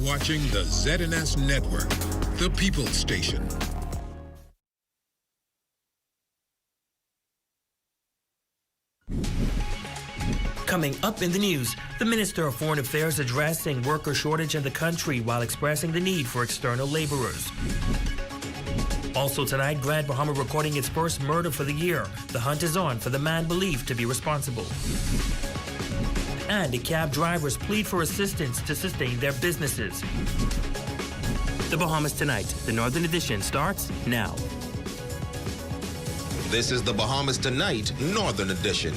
watching the ZNS Network, the People's Station. Coming up in the news, the Minister of Foreign Affairs addressing worker shortage in the country while expressing the need for external laborers. Also tonight, Grand Bahama recording its first murder for the year. The hunt is on for the man believed to be responsible. And the cab drivers plead for assistance to sustain their businesses. The Bahamas Tonight, the Northern Edition, starts now. This is the Bahamas Tonight, Northern Edition.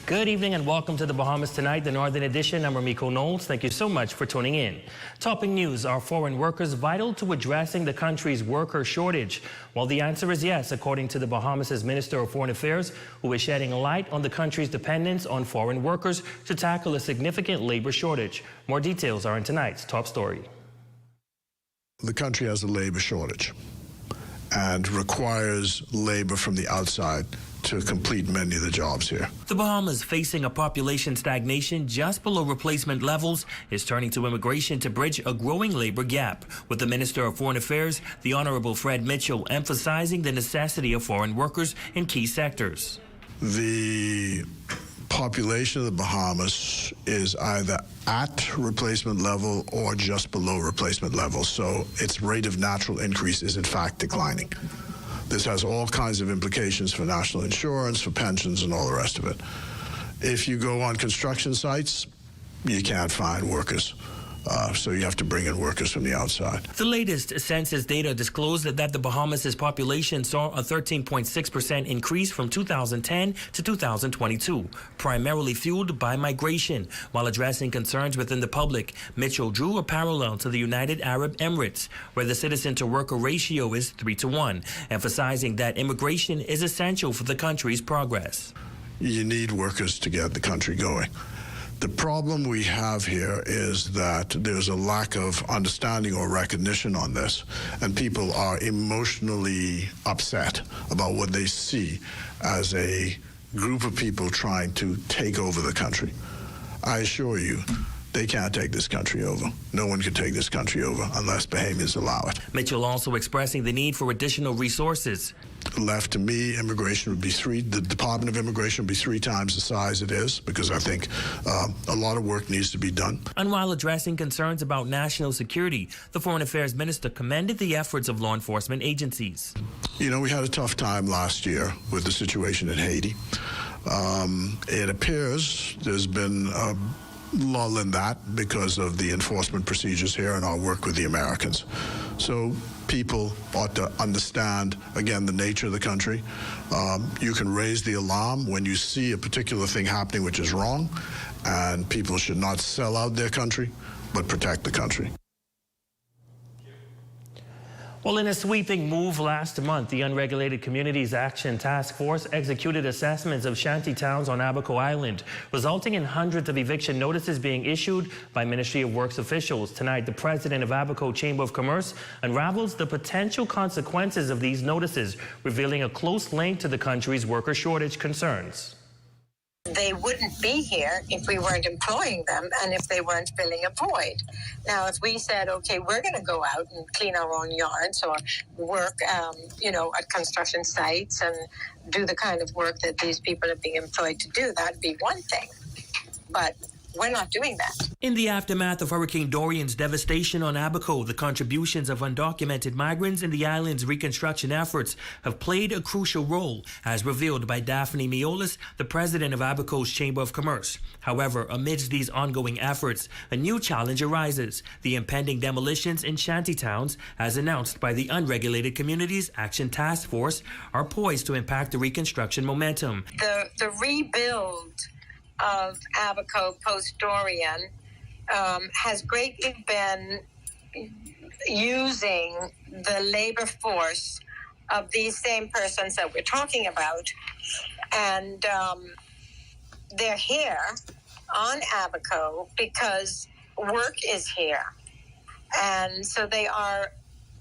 Good evening and welcome to the Bahamas Tonight, the Northern Edition. I'm Ramiko Knowles. Thank you so much for tuning in. Topping news, are foreign workers vital to addressing the country's worker shortage? Well, the answer is yes, according to the Bahamas' Minister of Foreign Affairs, who is shedding light on the country's dependence on foreign workers to tackle a significant labor shortage. More details are in tonight's top story. The country has a labor shortage and requires labor from the outside to complete many of the jobs here. The Bahamas, facing a population stagnation just below replacement levels, is turning to immigration to bridge a growing labor gap, with the Minister of Foreign Affairs, the Honorable Fred Mitchell, emphasizing the necessity of foreign workers in key sectors. The population of the Bahamas is either at replacement level or just below replacement level, so its rate of natural increase is in fact declining. This has all kinds of implications for national insurance, for pensions, and all the rest of it. If you go on construction sites, you can't find workers. So you have to bring in workers from the outside. The latest census data disclosed that the Bahamas' population saw a 13.6% increase from 2010 to 2022, primarily fueled by migration. While addressing concerns within the public, Mitchell drew a parallel to the United Arab Emirates, where the citizen-to-worker ratio is 3-to-1, emphasizing that immigration is essential for the country's progress. You need workers to get the country going. The problem we have here is that there's a lack of understanding or recognition on this, and people are emotionally upset about what they see as a group of people trying to take over the country. I assure you, they can't take this country over. No one can take this country over unless Bahamians allow it. Mitchell also expressing the need for additional resources. Left to me, immigration would be the Department of Immigration would be 3 times the size it is, because I think a lot of work needs to be done. And while addressing concerns about national security, the Foreign Affairs Minister commended the efforts of law enforcement agencies. You know, we had a tough time last year with the situation in Haiti. It appears there's been a lull in that because of the enforcement procedures here and our work with the Americans. So people ought to understand, again, the nature of the country. You can raise the alarm when you see a particular thing happening which is wrong, and people should not sell out their country, but protect the country. Well, in a sweeping move last month, the Unregulated Communities Action Task Force executed assessments of shanty towns on Abaco Island, resulting in hundreds of eviction notices being issued by Ministry of Works officials. Tonight, the president of Abaco Chamber of Commerce unravels the potential consequences of these notices, revealing a close link to the country's worker shortage concerns. They wouldn't be here if we weren't employing them and if they weren't filling a void. Now, if we said, okay, we're going to go out and clean our own yards or work, at construction sites and do the kind of work that these people are being employed to do, that'd be one thing. But we're not doing that. In the aftermath of Hurricane Dorian's devastation on Abaco, the contributions of undocumented migrants in the island's reconstruction efforts have played a crucial role, as revealed by Daphne Miolis, the president of Abaco's Chamber of Commerce. However, amidst these ongoing efforts, a new challenge arises: the impending demolitions in shantytowns, as announced by the Unregulated Communities Action Task Force, are poised to impact the reconstruction momentum. The rebuild of Abaco post-Dorian has greatly been using the labor force of these same persons that we're talking about. And they're here on Abaco because work is here. And so they are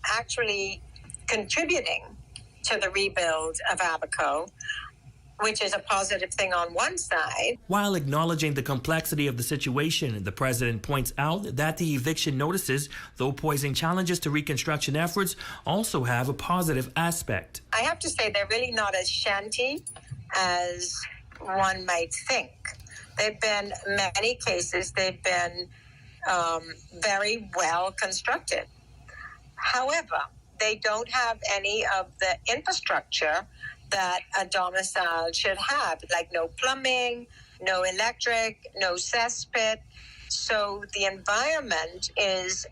actually contributing to the rebuild of Abaco. which is a positive thing on one side. While acknowledging the complexity of the situation, the president points out that the eviction notices, though posing challenges to reconstruction efforts, also have a positive aspect. I have to say they're really not as shanty as one might think. They've been, in many cases, they've been very well constructed. However, they don't have any of the infrastructure that a domicile should have, like no plumbing, no electric, no cesspit. So the environment is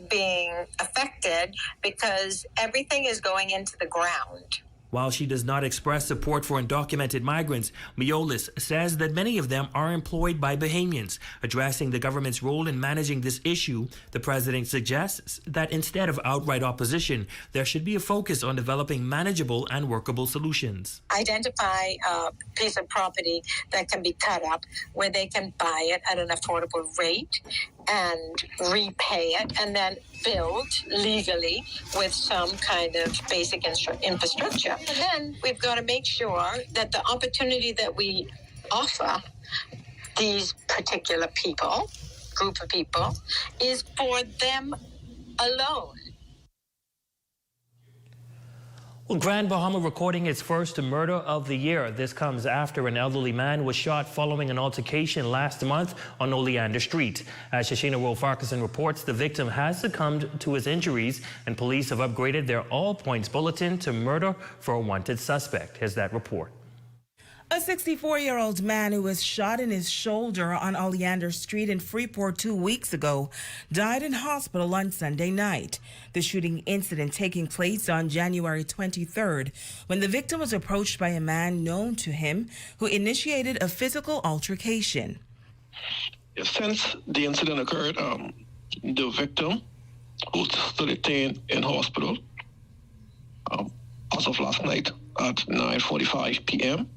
being affected because everything is going into the ground. While she does not express support for undocumented migrants, Miolis says that many of them are employed by Bahamians. Addressing the government's role in managing this issue, the president suggests that instead of outright opposition, there should be a focus on developing manageable and workable solutions. Identify a piece of property that can be cut up where they can buy it at an affordable rate and repay it, and then build legally with some kind of basic infrastructure. And then we've got to make sure that the opportunity that we offer these particular people, group of people, is for them alone. Well, Grand Bahama recording its first murder of the year. This comes after an elderly man was shot following an altercation last month on Oleander Street. As Shashina Roll-Farquharson reports, the victim has succumbed to his injuries, and police have upgraded their all-points bulletin to murder for a wanted suspect. Here's that report. A 64-year-old man who was shot in his shoulder on Oleander Street in Freeport 2 weeks ago died in hospital on Sunday night. The shooting incident taking place on January 23rd when the victim was approached by a man known to him who initiated a physical altercation. Since the incident occurred, the victim, who's still detained in hospital, as of last night at 9:45 p.m.,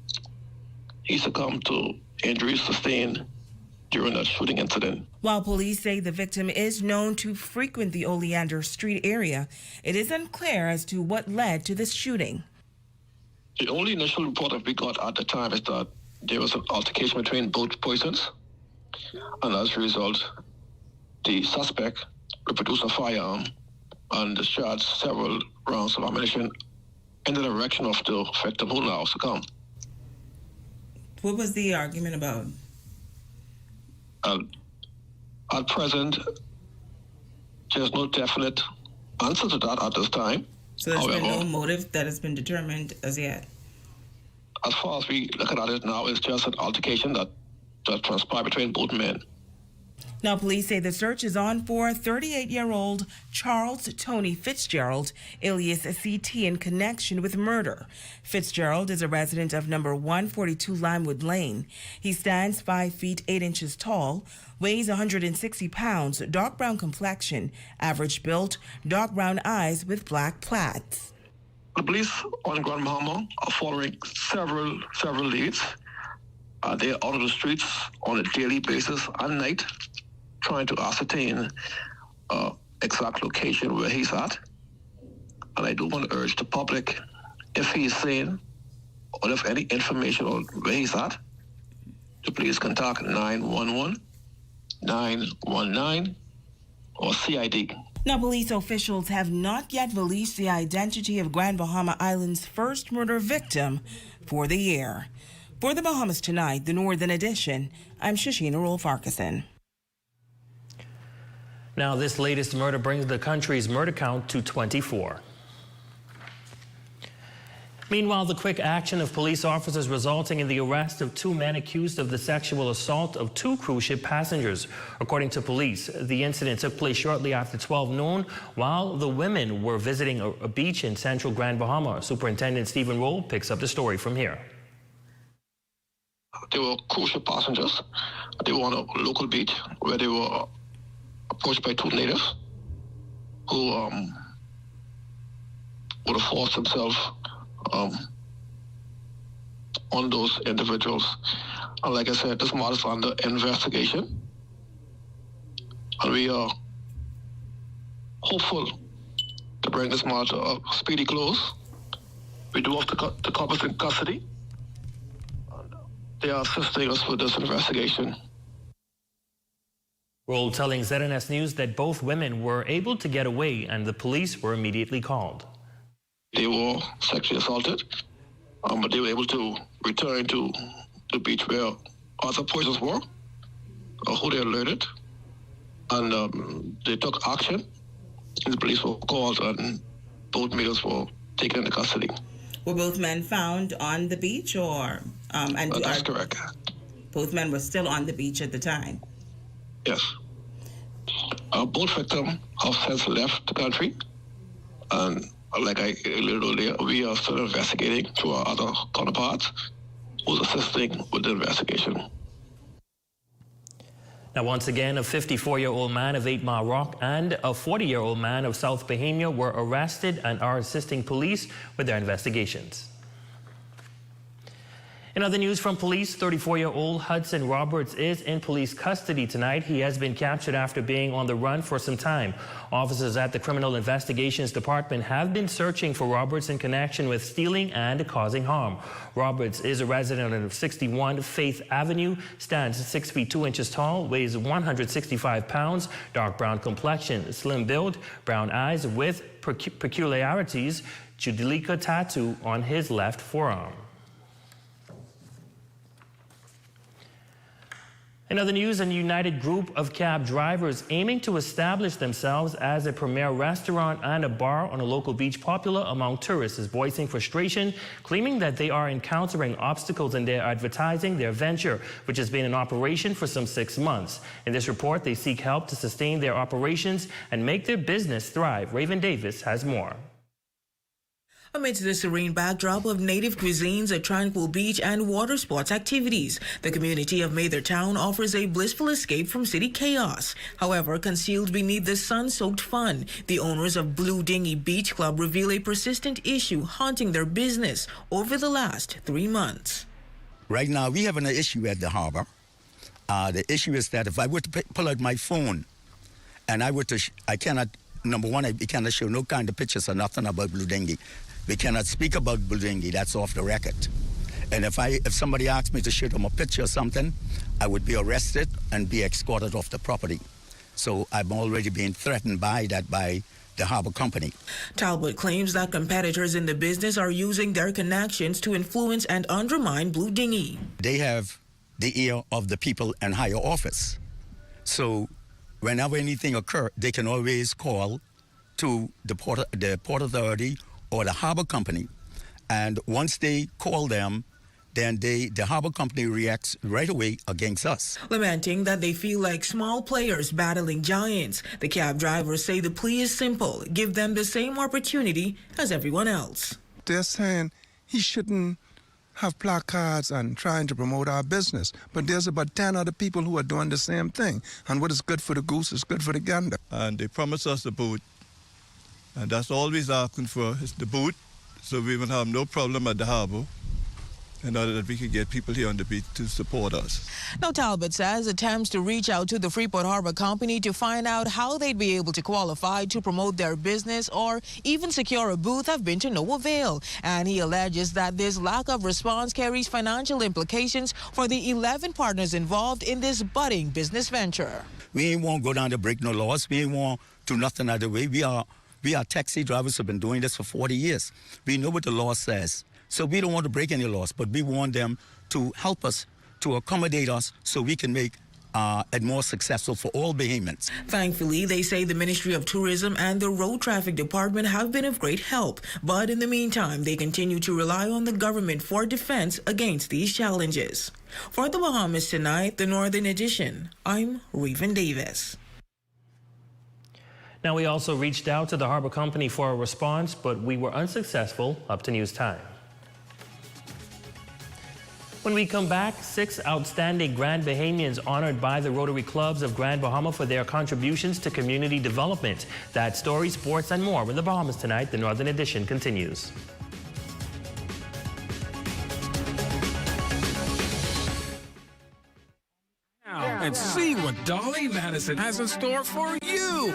he succumbed to injuries sustained during that shooting incident. While police say the victim is known to frequent the Oleander Street area, it is unclear as to what led to this shooting. The only initial report that we got at the time is that there was an altercation between both persons, and as a result, the suspect reproduced a firearm and discharged several rounds of ammunition in the direction of the victim, who now succumbed. What was the argument about? At present, there's no definite answer to that at this time. So there's been no motive that has been determined as yet? As far as we look at it now, it's just an altercation that transpired between both men. Now, police say the search is on for 38-year-old Charles Tony Fitzgerald, alias CT, in connection with murder. Fitzgerald is a resident of number 142 Limewood Lane. He stands 5 feet 8 inches tall, weighs 160 pounds, dark brown complexion, average built, dark brown eyes with black plaits. The police on Grand Bahama are following several leads. They are out of the streets on a daily basis and night, trying to ascertain exact location where he's at. And I do want to urge the public, if he's seen or if any information on where he's at, to please contact 911, 919, or CID. Now, police officials have not yet released the identity of Grand Bahama Island's first murder victim for the year. For the Bahamas Tonight, the Northern Edition, I'm Shashina Roll-Farquharson. Now, this latest murder brings the country's murder count to 24. Meanwhile, the quick action of police officers resulting in the arrest of 2 men accused of the sexual assault of 2 cruise ship passengers. According to police, the incident took place shortly after 12 noon while the women were visiting a beach in central Grand Bahama. Superintendent Stephen Roll picks up the story from here. They were cruise ship passengers. They were on a local beach where they were approached by 2 natives who would have forced themselves on those individuals. And like I said, this matter is under investigation. And we are hopeful to bring this matter to a speedy close. We do have the couples in custody, They are assisting us with this investigation. Roll telling ZNS News that both women were able to get away and the police were immediately called. They were sexually assaulted, but they were able to return to the beach where other persons were, who they alerted, and they took action. And the police were called, and both males were taken into custody. Were both men found on the beach, or that's correct. Both men were still on the beach at the time? Yes. Both victims have since left the country, and like I alluded earlier, we are still investigating through our other counterparts who's assisting with the investigation. Now, once again, a 54-year-old man of 8 Mile Rock and a 40-year-old man of South Bohemia were arrested and are assisting police with their investigations. In other news from police, 34-year-old Hudson Roberts is in police custody tonight. He has been captured after being on the run for some time. Officers at the Criminal Investigations Department have been searching for Roberts in connection with stealing and causing harm. Roberts is a resident of 61 Faith Avenue, stands 6 feet 2 inches tall, weighs 165 pounds, dark brown complexion, slim build, brown eyes with peculiarities, Judica tattoo on his left forearm. In other news, a united group of cab drivers aiming to establish themselves as a premier restaurant and a bar on a local beach popular among tourists is voicing frustration, claiming that they are encountering obstacles in their advertising their venture, which has been in operation for some 6 months. In this report, they seek help to sustain their operations and make their business thrive. Raven Davis has more. Amidst the serene backdrop of native cuisines, a tranquil beach, and water sports activities, the community of Mathertown offers a blissful escape from city chaos. However, concealed beneath the sun-soaked fun, the owners of Blue Dinghy Beach Club reveal a persistent issue haunting their business over the last 3 months. Right now, we have an issue at the harbor. The issue is that if I were to pull out my phone and I were to, I cannot, number one, I cannot show no kind of pictures or nothing about Blue Dinghy. We cannot speak about Blue Dinghy. That's off the record. And if somebody asked me to show them a picture or something, I would be arrested and be escorted off the property. So I'm already being threatened by the harbor company. Talbot claims that competitors in the business are using their connections to influence and undermine Blue Dinghy. They have the ear of the people in higher office. So whenever anything occurs, they can always call to the Port Authority or the harbor company, and once they call them, then the harbor company reacts right away against us. Lamenting that they feel like small players battling giants, the cab drivers say the plea is simple: give them the same opportunity as everyone else. They're saying he shouldn't have placards and trying to promote our business, but there's about 10 other people who are doing the same thing, and what is good for the goose is good for the gander. And they promised us the boat. And that's all we're asking for is the boat, so we will have no problem at the harbor in order that we can get people here on the beach to support us. Now, Talbot says attempts to reach out to the Freeport Harbor Company to find out how they'd be able to qualify to promote their business or even secure a booth have been to no avail. And he alleges that this lack of response carries financial implications for the 11 partners involved in this budding business venture. We ain't want to go down to break no laws. We ain't want to do nothing other way. We are taxi drivers who have been doing this for 40 years. We know what the law says. So we don't want to break any laws, but we want them to help us, to accommodate us so we can make it more successful for all Bahamians. Thankfully, they say the Ministry of Tourism and the Road Traffic Department have been of great help. But in the meantime, they continue to rely on the government for defense against these challenges. For the Bahamas Tonight, the Northern Edition, I'm Raven Davis. Now, we also reached out to the harbor company for a response, but we were unsuccessful up to news time. When we come back, 6 outstanding Grand Bahamians honored by the Rotary Clubs of Grand Bahama for their contributions to community development. That story, sports, and more when the Bahamas Tonight, the Northern Edition, continues. And see what Dolly Madison has in store for you.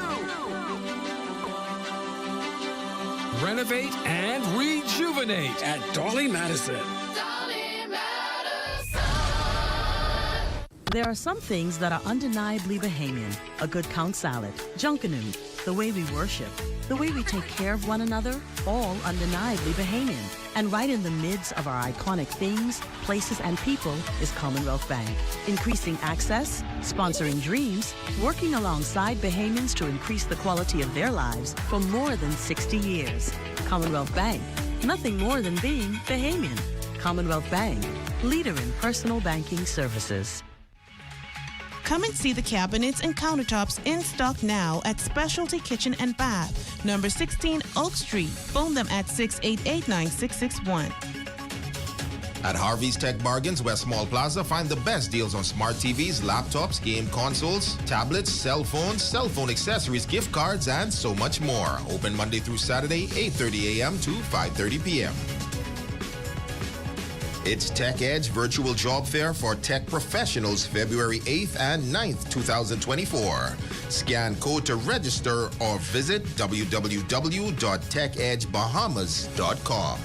Renovate and rejuvenate at Dolly Madison. Dolly Madison. There are some things that are undeniably Bahamian. A good count salad, junkanoo, the way we worship, the way we take care of one another, all undeniably Bahamian. And right in the midst of our iconic things, places, and people is Commonwealth Bank. Increasing access, sponsoring dreams, working alongside Bahamians to increase the quality of their lives for more than 60 years. Commonwealth Bank, nothing more than being Bahamian. Commonwealth Bank, leader in personal banking services. Come and see the cabinets and countertops in stock now at Specialty Kitchen and Bath, number 16 Oak Street. Phone them at 688-9661. At Harvey's Tech Bargains, West Mall Plaza, find the best deals on smart TVs, laptops, game consoles, tablets, cell phone accessories, gift cards, and so much more. Open Monday through Saturday, 8:30 a.m. to 5:30 p.m. It's Tech Edge Virtual Job Fair for tech professionals, February 8th and 9th, 2024. Scan code to register or visit www.techedgebahamas.com.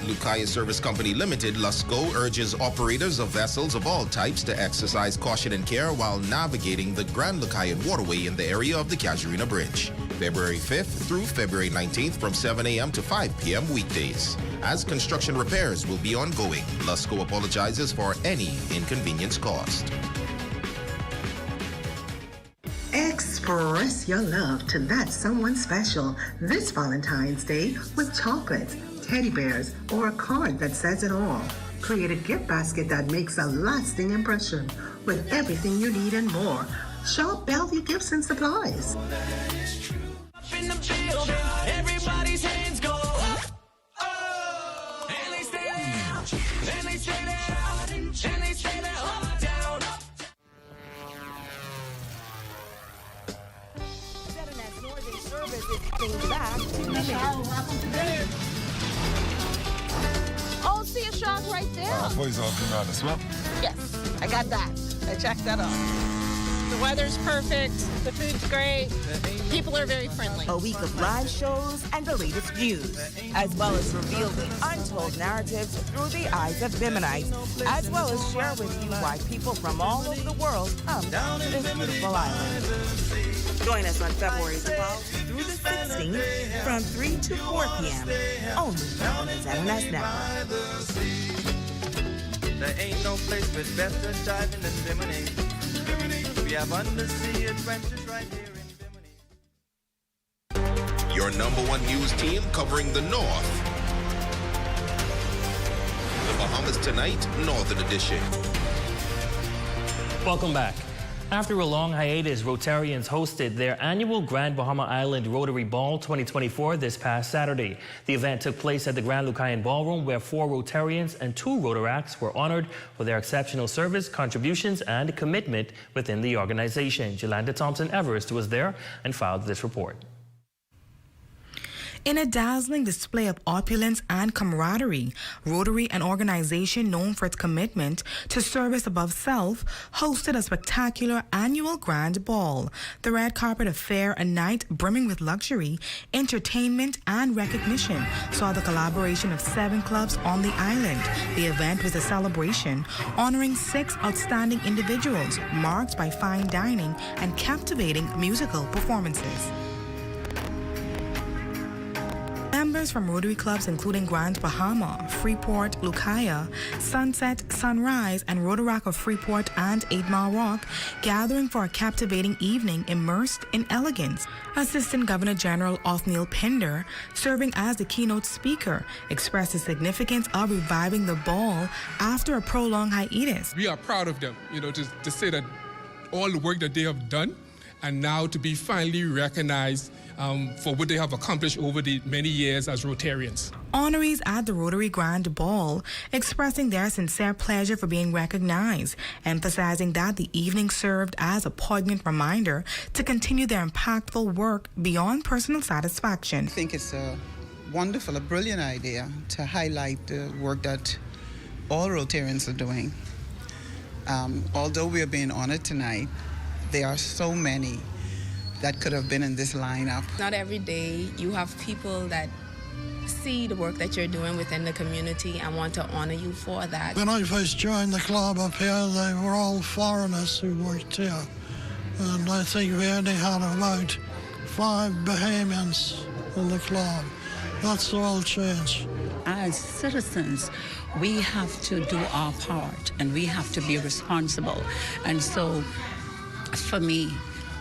Lucaya Service Company Limited, Lusco, urges operators of vessels of all types to exercise caution and care while navigating the Grand Lucayan Waterway in the area of the Casuarina Bridge. February 5th through February 19th from 7 a.m. to 5 p.m. weekdays. As construction repairs will be ongoing, Lusco apologizes for any inconvenience caused. Express your love to that someone special this Valentine's Day with chocolates, teddy bears, or a card that says it all. Create a gift basket that makes a lasting impression with everything you need and more. Shop Bellevue Gifts and Supplies. In the building, everybody's hands go up. Oh, and they stay there, and they stay there, and they stay there, up, down, up. Setting Northern Service is coming back to welcome to dinner. Oh, see a shark right there. Boys all been out of swim. Yes, I got that. I checked that off. The weather's perfect. The food's great. People are very friendly. A week of live shows and the latest news, as well as reveal the untold narratives through the eyes of Biminites, as well as share with you why people from all over the world come to this beautiful island. Join us on February 12th through the 16th from 3 to 4 p.m. only on the ZNS Network. There ain't no place with better diving than Bimini. We have undersea adventures right here in Bimini. Your #1 news team covering the North. The Bahamas Tonight, Northern Edition. Welcome back. After a long hiatus, Rotarians hosted their annual Grand Bahama Island Rotary Ball 2024 this past Saturday. The event took place at the Grand Lucayan Ballroom, where 4 Rotarians and 2 Rotaracts were honored for their exceptional service, contributions, and commitment within the organization. Jolanda Thompson-Everest was there and filed this report. In a dazzling display of opulence and camaraderie, Rotary, an organization known for its commitment to service above self, hosted a spectacular annual grand ball. The red carpet affair, a night brimming with luxury, entertainment, and recognition, saw the collaboration of 7 clubs on the island. The event was a celebration honoring 6 outstanding individuals, marked by fine dining and captivating musical performances. Members from Rotary clubs including Grand Bahama, Freeport, Lucaya, Sunset, Sunrise, and Rotaract of Freeport and 8 Mile Rock gathering for a captivating evening immersed in elegance. Assistant Governor General Othniel Pinder, serving as the keynote speaker, expressed the significance of reviving the ball after a prolonged hiatus. We are proud of them, to say that all the work that they have done and now to be finally recognized for what they have accomplished over the many years as Rotarians. Honorees at the Rotary Grand Ball expressing their sincere pleasure for being recognized, emphasizing that the evening served as a poignant reminder to continue their impactful work beyond personal satisfaction. I think it's a wonderful, a brilliant idea to highlight the work that all Rotarians are doing. Although we are being honored tonight, there are so many that could have been in this lineup. Not every day you have people that see the work that you're doing within the community and want to honor you for that. When I first joined the club up here, they were all foreigners who worked here. And I think we only had about 5 Bahamians in the club. That's all changed. As citizens, we have to do our part and we have to be responsible. And so, for me,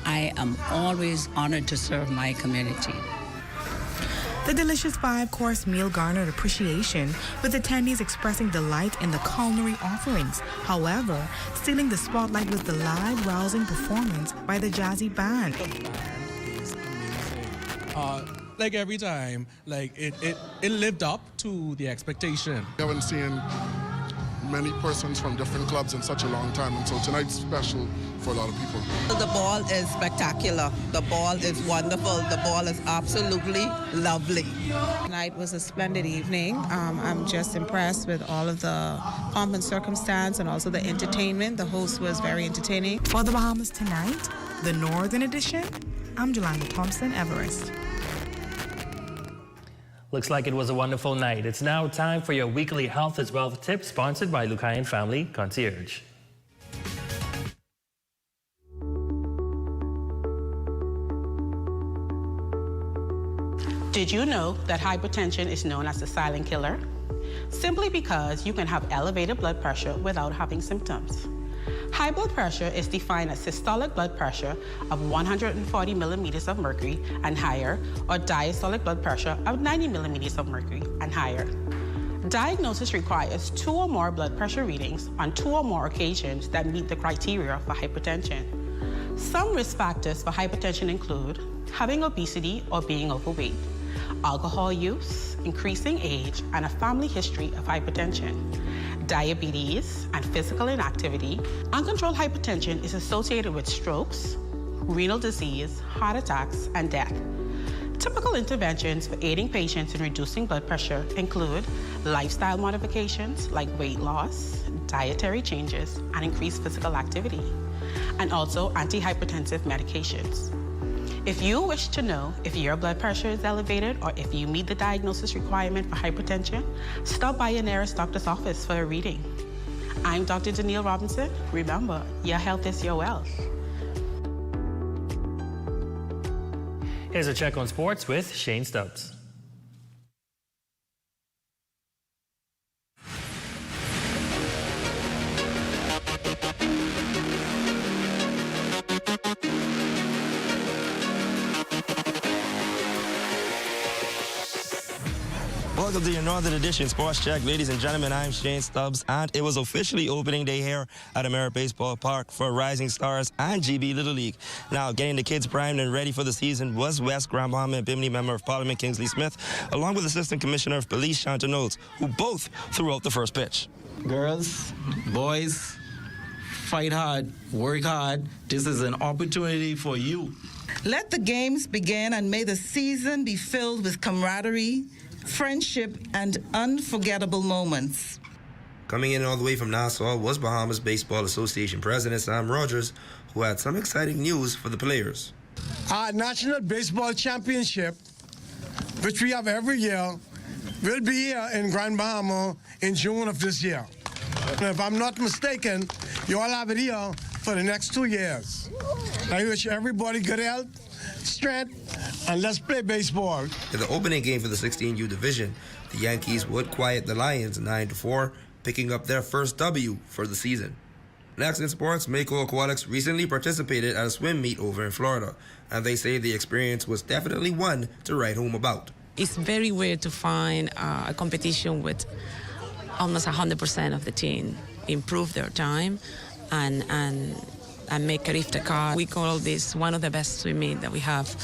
I am always honored to serve my community. The delicious 5-course meal garnered appreciation, with attendees expressing delight in the culinary offerings. However, stealing the spotlight with the live, rousing performance by the jazzy band. Like every time, like it lived up to the expectation. I haven't seen many persons from different clubs in such a long time, and so tonight's special for a lot of people. The ball is spectacular. The ball is wonderful. The ball is absolutely lovely. Tonight was a splendid evening. I'm just impressed with all of the pomp and circumstance and also the entertainment. The host was very entertaining. For the Bahamas Tonight, the Northern Edition, I'm Jolanda Thompson Everest. Looks like it was a wonderful night. It's now time for your weekly health as wealth tip, sponsored by Lucayan Family Concierge. Did you know that hypertension is known as the silent killer? Simply because you can have elevated blood pressure without having symptoms. High blood pressure is defined as systolic blood pressure of 140 millimeters of mercury and higher, or diastolic blood pressure of 90 millimeters of mercury and higher. Diagnosis requires 2 or more blood pressure readings on 2 or more occasions that meet the criteria for hypertension. Some risk factors for hypertension include having obesity or being overweight, alcohol use, increasing age, and a family history of hypertension. Diabetes and physical inactivity. Uncontrolled hypertension is associated with strokes, renal disease, heart attacks, and death. Typical interventions for aiding patients in reducing blood pressure include lifestyle modifications like weight loss, dietary changes, and increased physical activity, and also antihypertensive medications. If you wish to know if your blood pressure is elevated or if you meet the diagnosis requirement for hypertension, stop by your nearest doctor's office for a reading. I'm Dr. Danielle Robinson. Remember, your health is your wealth. Here's a check on sports with Shane Stubbs. Welcome to your Northern Edition Sports Check. Ladies and gentlemen, I'm Shane Stubbs, and it was officially opening day here at Amerit Baseball Park for Rising Stars and GB Little League. Now, getting the kids primed and ready for the season was West Grand Bahama and Bimini Member of Parliament Kingsley Smith, along with Assistant Commissioner of Police Shanta Knowles, who both threw out the first pitch. Girls, boys, fight hard, work hard. This is an opportunity for you. Let the games begin, and may the season be filled with camaraderie, friendship, and unforgettable moments. Coming in all the way from Nassau was Bahamas Baseball Association President Sam Rogers, who had some exciting news for the players. Our National Baseball Championship, which we have every year, will be here in Grand Bahama in June of this year. And if I'm not mistaken, you all have it here for the next 2 years. I wish everybody good health, strength, and let's play baseball. In the opening game for the 16U division, the Yankees would quiet the Lions 9-4, picking up their first W for the season. Next in sports, Mako Aquatics recently participated at a swim meet over in Florida, and they say the experience was definitely one to write home about. It's very weird to find a competition with almost 100% of the team improve their time and make Carif Dakar. We call this one of the best swim meets that we have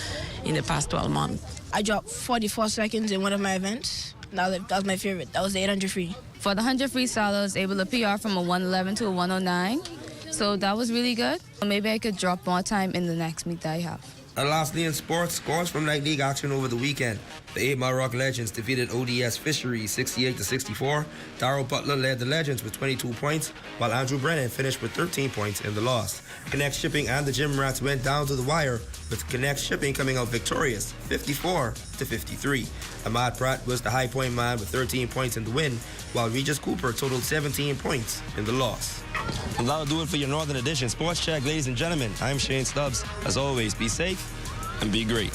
in the past 12 months. I dropped 44 seconds in one of my events. That was my favorite. That was the 800 free. For the 100 freestyle, I was able to PR from a 111 to a 109. So that was really good. Maybe I could drop more time in the next meet that I have. And lastly in sports, scores from night league action over the weekend. The 8 Mile Rock Legends defeated ODS Fisheries 68-64. Darryl Butler led the Legends with 22 points, while Andrew Brennan finished with 13 points in the loss. Connect Shipping and the Gym Rats went down to the wire, with Connect Shipping coming out victorious 54-53. Ahmad Pratt was the high point man with 13 points in the win, while Regis Cooper totaled 17 points in the loss. And that'll do it for your Northern Edition Sports Check, ladies and gentlemen. I'm Shane Stubbs. As always, be safe and be great.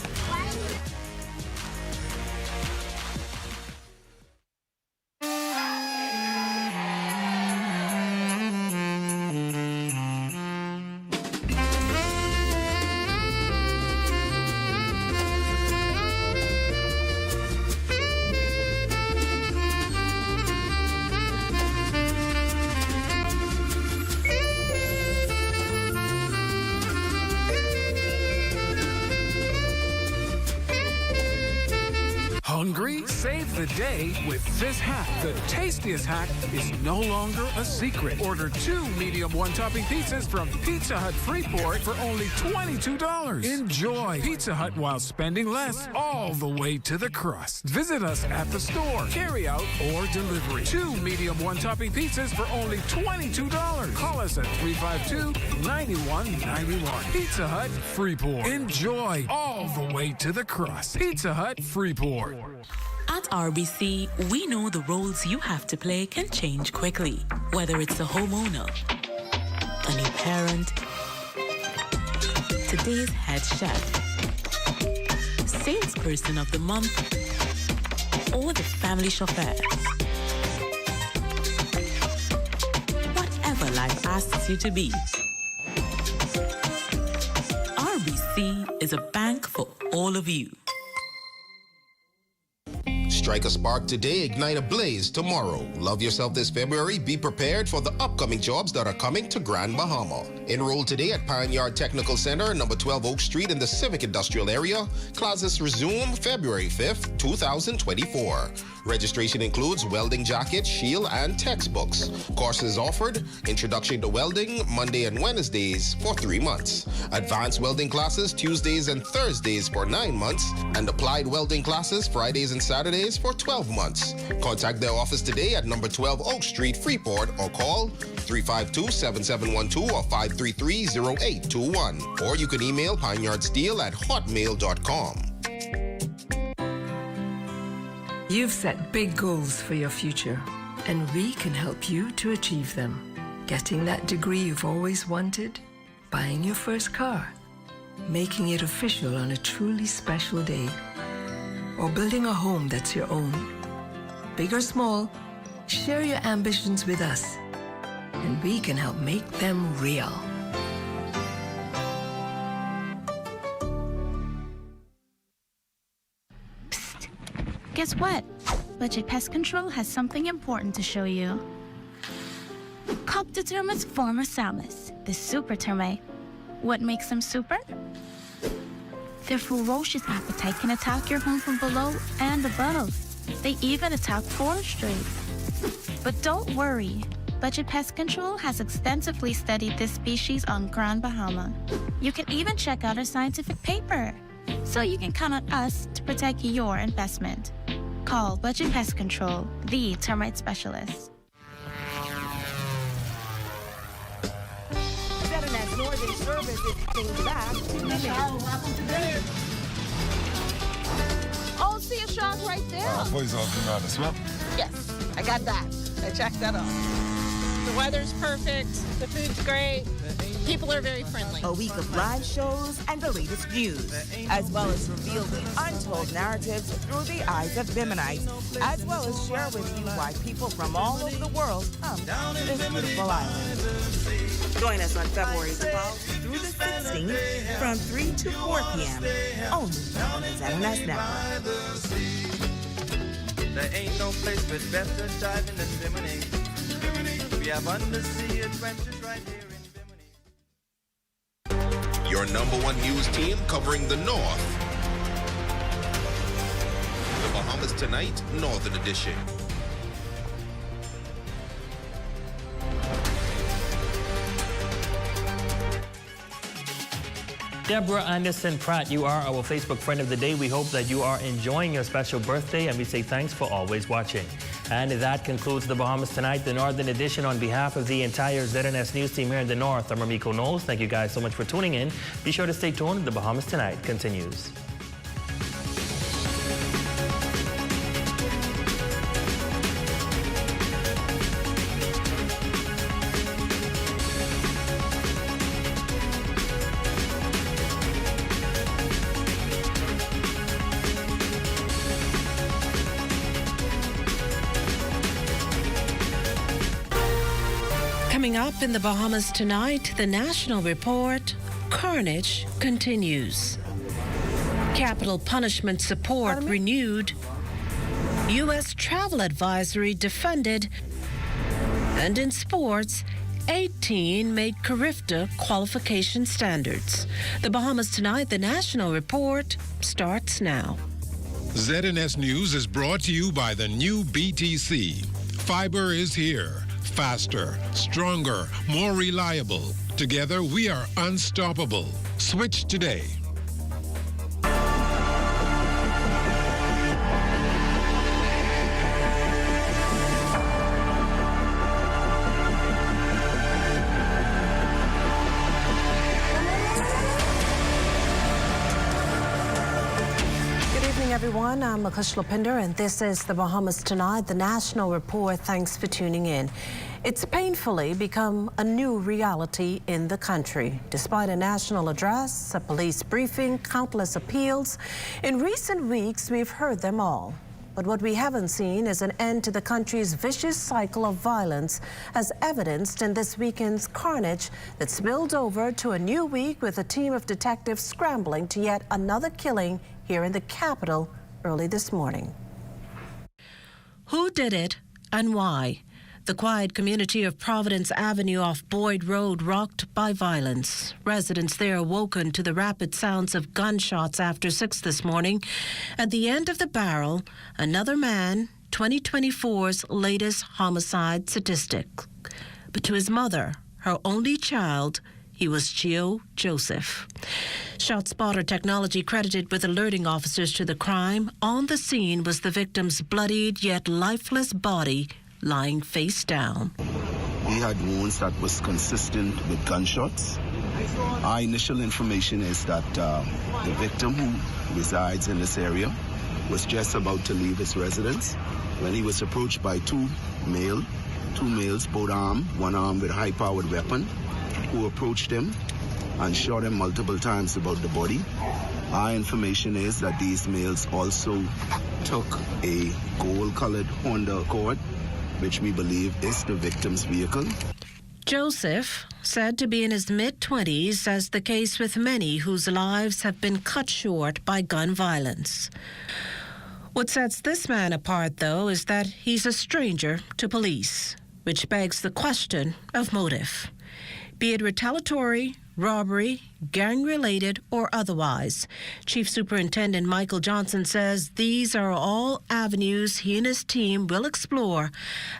Hungry? Save the day with this hack. The tastiest hack is no longer a secret. Order 2 medium one-topping pizzas from Pizza Hut Freeport for only $22. Enjoy Pizza Hut while spending less all the way to the crust. Visit us at the store, carry out, or delivery. 2 medium one-topping pizzas for only $22. Call us at 352-9191. Pizza Hut Freeport. Enjoy all the way to the crust. Pizza Hut Freeport. At RBC, we know the roles you have to play can change quickly. Whether it's a homeowner, a new parent, today's head chef, salesperson of the month, or the family chauffeur. Whatever life asks you to be, RBC is a bank for all of you. Strike a spark today, ignite a blaze tomorrow. Love yourself this February. Be prepared for the upcoming jobs that are coming to Grand Bahama. Enroll today at Pine Yard Technical Center, number 12 Oak Street in the Civic Industrial Area. Classes resume February 5th, 2024. Registration includes welding jacket, shield, and textbooks. Courses offered: Introduction to Welding, Monday and Wednesdays for 3 months. Advanced welding classes, Tuesdays and Thursdays for 9 months. And applied welding classes, Fridays and Saturdays for 12 months. Contact their office today at number 12 Oak Street, Freeport, or call 352-7712 or 533-0821. Or you can email pineyardsteel@hotmail.com. You've set big goals for your future, and we can help you to achieve them. Getting that degree you've always wanted, buying your first car, making it official on a truly special day, or building a home that's your own. Big or small, share your ambitions with us, and we can help make them real. Guess what? Budget Pest Control has something important to show you. Copta termites formisalis, the super termite. What makes them super? Their ferocious appetite can attack your home from below and above. They even attack forestry. But don't worry. Budget Pest Control has extensively studied this species on Grand Bahama. You can even check out our scientific paper. So you can count on us to protect your investment. Call Budget Pest Control, the termite specialist. ZNS Northern Service is coming back to minutes. Oh, see a shark right there. Please off, you know how to swim? Yes, I got that. I checked that off. The weather's perfect. The food's great. People are very friendly. A week of live shows and the latest news, as well as reveal the untold narratives through the eyes of Biminites, as well as share with you why people from all over the world come to this beautiful island. Join us on February 12th through the 16th from 3 to 4 p.m. only on the ZNS Network. There ain't no place with better diving than Bimini. We have undersea adventures right here. Your number one news team covering the North. The Bahamas Tonight, Northern Edition. Deborah Anderson Pratt, you are our Facebook friend of the day. We hope that you are enjoying your special birthday, and we say thanks for always watching. And that concludes the Bahamas Tonight, the Northern Edition. On behalf of the entire ZNS News team here in the North, I'm Ramiko Knowles. Thank you guys so much for tuning in. Be sure to stay tuned. The Bahamas Tonight continues. Coming up in the Bahamas Tonight, the National Report, carnage continues. Capital punishment support renewed. U.S. travel advisory defended. And in sports, 18 made Carifta qualification standards. The Bahamas Tonight, the National Report, starts now. ZNS News is brought to you by the new BTC. Fiber is here. Faster, stronger, more reliable. Together, we are unstoppable. Switch today. Everyone, I'm Akush Lopinder, and this is the Bahamas Tonight, the National Report. Thanks for tuning in. It's painfully become a new reality in the country. Despite a national address, a police briefing, countless appeals, in recent weeks we've heard them all. But what we haven't seen is an end to the country's vicious cycle of violence, as evidenced in this weekend's carnage that spilled over to a new week with a team of detectives scrambling to yet another killing here in the capital early this morning. Who did it and why? The quiet community of Providence Avenue off Boyd Road rocked by violence. Residents there awoken to the rapid sounds of gunshots after 6 this morning. At the end of the barrel, another man, 2024's latest homicide statistic. But to his mother, her only child, he was Chio Joseph. ShotSpotter technology credited with alerting officers to the crime. On the scene was the victim's bloodied yet lifeless body lying face down. He had wounds that was consistent with gunshots. Our initial information is that the victim, who resides in this area, was just about to leave his residence when he was approached by two males, both armed, one armed with a high-powered weapon, who approached him and shot him multiple times about the body. Our information is that these males also took a gold-colored Honda Accord, which we believe is the victim's vehicle. Joseph, said to be in his mid-20s, as the case with many whose lives have been cut short by gun violence. What sets this man apart, though, is that he's a stranger to police, which begs the question of motive. Be it retaliatory, robbery, gang-related, or otherwise. Chief Superintendent Michael Johnson says these are all avenues he and his team will explore,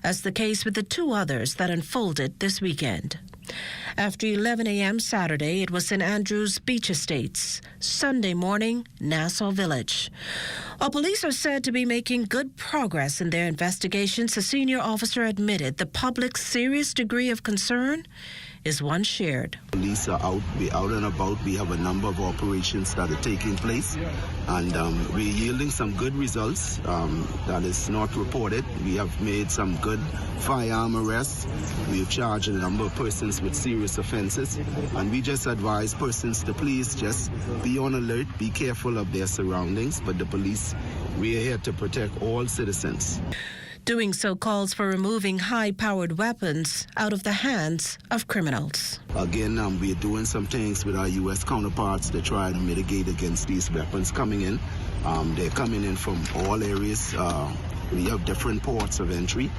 as the case with the two others that unfolded this weekend. After 11 a.m. Saturday, it was St. Andrews Beach Estates. Sunday morning, Nassau Village. While police are said to be making good progress in their investigations, a senior officer admitted the public's serious degree of concern is one shared. Police are out and about. We have a number of operations that are taking place, and we're yielding some good results that is not reported. We have made some good firearm arrests. We have charged a number of persons with serious offenses, and we just advise persons to please just be on alert, be careful of their surroundings, but the police, we are here to protect all citizens. Doing so calls for removing high-powered weapons out of the hands of criminals. Again, we're doing some things with our U.S. counterparts to try to mitigate against these weapons coming in. They're coming in from all areas. We have different ports of entry.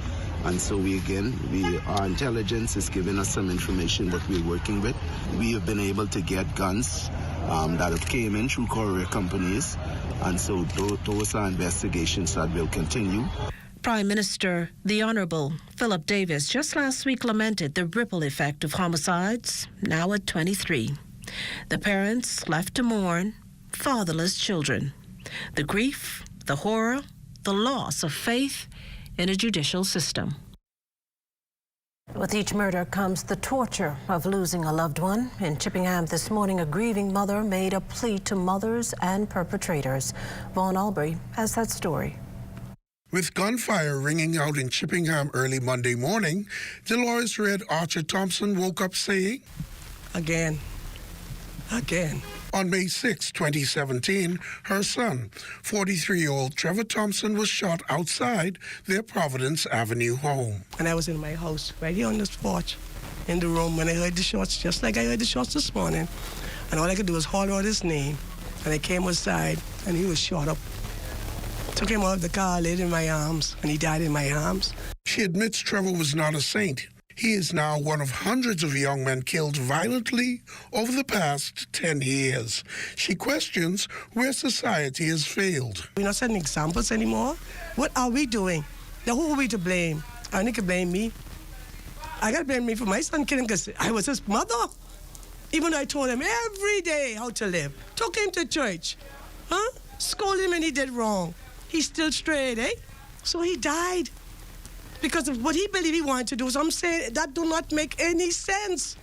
And so our intelligence is giving us some information that we're working with. We have been able to get guns that have came in through courier companies. And so those are investigations that will continue. Prime Minister, the Honourable Philip Davis, just last week lamented the ripple effect of homicides, now at 23. The parents left to mourn fatherless children. The grief, the horror, the loss of faith in a judicial system. With each murder comes the torture of losing a loved one. In Chippingham this morning, a grieving mother made a plea to mothers and perpetrators. Vaughn Albury has that story. With gunfire ringing out in Chippingham early Monday morning, Dolores Red Archer Thompson woke up saying, "Again. On May 6, 2017, her son, 43-year-old Trevor Thompson, was shot outside their Providence Avenue home. And I was in my house, right here on this porch, in the room, when I heard the shots, just like I heard the shots this morning. And all I could do was holler out his name. And I came outside, and he was shot up. Took him out of the car, laid in my arms, and he died in my arms. She admits Trevor was not a saint. He is now one of hundreds of young men killed violently over the past 10 years. She questions where society has failed. We're not setting examples anymore. What are we doing? Now, who are we to blame? I only can blame me. I got to blame me for my son killing because I was his mother. Even though I told him every day how to live. Took him to church. Scolded him when he did wrong. He still strayed, So he died. Because of what he believed he wanted to do. So I'm saying that do not make any sense.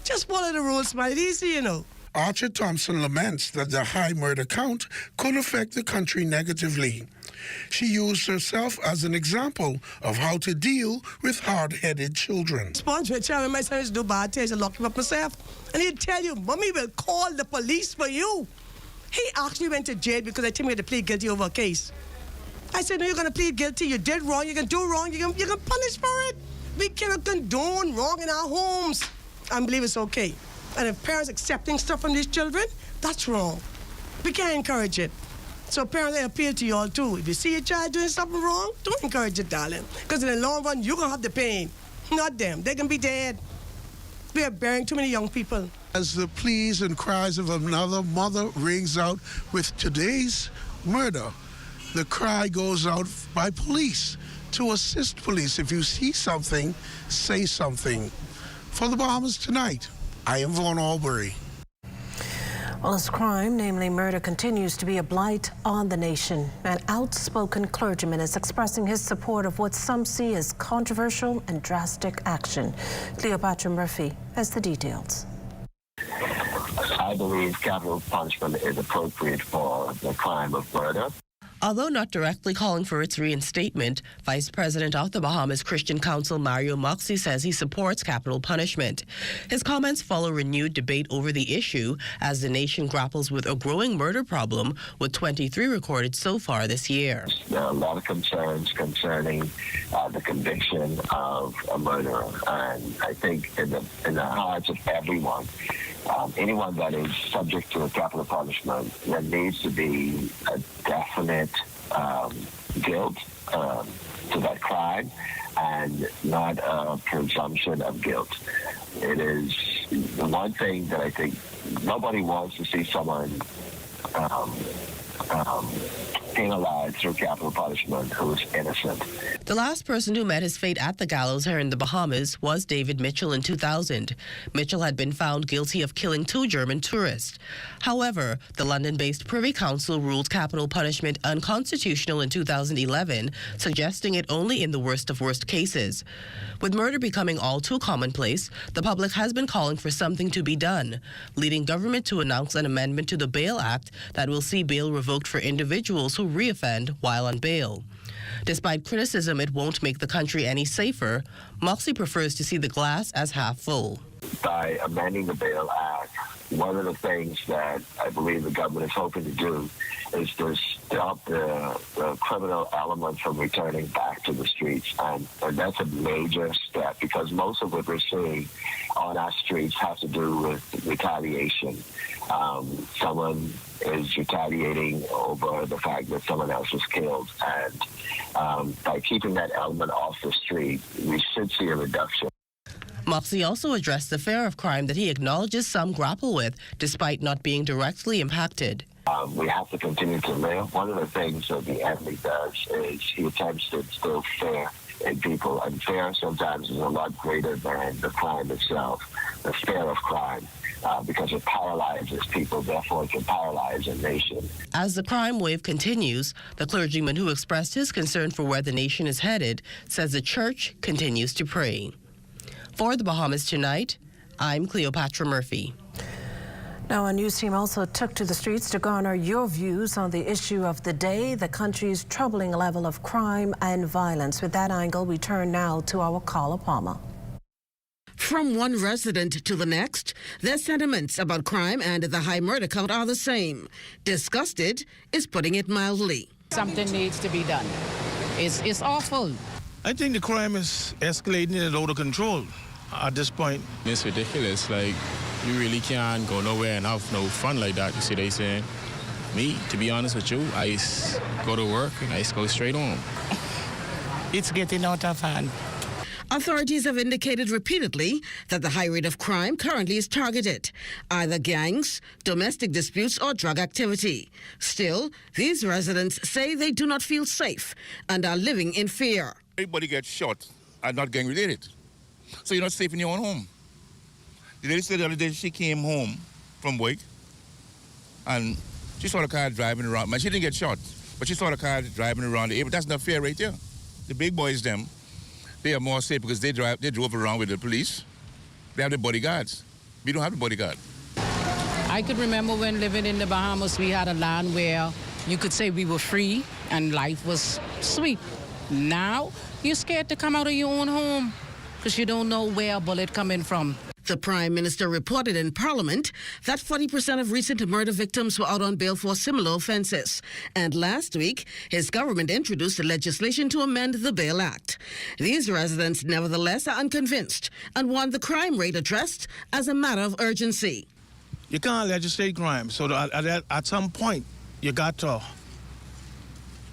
Just follow the rules, man. It's easy, you know. Archer Thompson laments that the high murder count could affect the country negatively. She used herself as an example of how to deal with hard-headed children. When my son used to do bad things, I lock him up myself. And he'd tell you, Mommy will call the police for you. He actually went to jail because I told him he had to plead guilty over a case. I said, no, you're going to plead guilty. You did wrong. You can do wrong. You can punish for it. We cannot condone wrong in our homes. I believe it's okay. And if parents accepting stuff from these children, that's wrong. We can't encourage it. So parents, I appeal to you all too. If you see your child doing something wrong, don't encourage it, darling. Because in the long run, you're going to have the pain. Not them. They can be dead. We are burying too many young people. As the pleas and cries of another mother rings out with today's murder, the cry goes out by police to assist police. If you see something, say something. For the Bahamas Tonight, I am Vaughn Albury. Well, as crime, namely murder, continues to be a blight on the nation, an outspoken clergyman is expressing his support of what some see as controversial and drastic action. Cleopatra Murphy has the details. I believe capital punishment is appropriate for the crime of murder. Although not directly calling for its reinstatement, Vice President of the Bahamas Christian Council Mario Moxie says he supports capital punishment. His comments follow renewed debate over the issue as the nation grapples with a growing murder problem, with 23 recorded so far this year. There are a lot of concerns concerning the conviction of a murderer, and I think in the hearts of everyone, anyone that is subject to a capital punishment, there needs to be a definite guilt to that crime and not a presumption of guilt. It is the one thing that I think nobody wants to see someone penalized through capital punishment who is innocent. The last person who met his fate at the gallows here in the Bahamas was David Mitchell in 2000. Mitchell had been found guilty of killing 2 German tourists. However, the London-based Privy Council ruled capital punishment unconstitutional in 2011, suggesting it only in the worst of worst cases. With murder becoming all too commonplace, the public has been calling for something to be done, leading government to announce an amendment to the Bail Act that will see bail revoked for individuals who reoffend while on bail. Despite criticism it won't make the country any safer, Moxie prefers to see the glass as half full. By amending the Bail Act, one of the things that I believe the government is hoping to do is to stop the criminal element from returning back to the streets. And that's a major step, because most of what we're seeing on our streets has to do with retaliation. Someone is retaliating over the fact that someone else was killed. And by keeping that element off the street, we should see a reduction. Moxie also addressed the fear of crime that he acknowledges some grapple with, despite not being directly impacted. We have to continue to live. One of the things that the enemy does is he attempts to instill fear in people, and fear sometimes is a lot greater than the crime itself. the fear of crime because it paralyzes people, therefore it can paralyze a nation. As the crime wave continues, the clergyman who expressed his concern for where the nation is headed says the church continues to pray. For the Bahamas Tonight, I'm Cleopatra Murphy. Now, our news team also took to the streets to garner your views on the issue of the day, the country's troubling level of crime and violence. With that angle, we turn now to our Carla Palmer. From one resident to the next, their sentiments about crime and the high murder count are the same. Disgusted is putting it mildly. Something needs to be done. It's awful. I think the crime is escalating and out of control at this point. It's ridiculous. Like, you really can't go nowhere and have no fun like that. You see, they saying, me, to be honest with you, I go to work and I go straight home. It's getting out of hand. Authorities have indicated repeatedly that the high rate of crime currently is targeted, either gangs, domestic disputes, or drug activity. Still, these residents say they do not feel safe and are living in fear. Everybody gets shot and not gang related. So you're not safe in your own home. The lady said the other day she came home from work and she saw the car driving around. Man, she didn't get shot, but she saw the car driving around the area. But that's not fair right there. The big boys, them, they are more safe because they drove around with the police. They have the bodyguards. We don't have the bodyguard. I could remember when living in the Bahamas, we had a land where you could say we were free and life was sweet. Now, you're scared to come out of your own home because you don't know where a bullet coming from. The Prime Minister reported in Parliament that 40% of recent murder victims were out on bail for similar offences. And last week, his government introduced legislation to amend the Bail Act. These residents, nevertheless, are unconvinced and want the crime rate addressed as a matter of urgency. You can't legislate crime, so at some point, you got to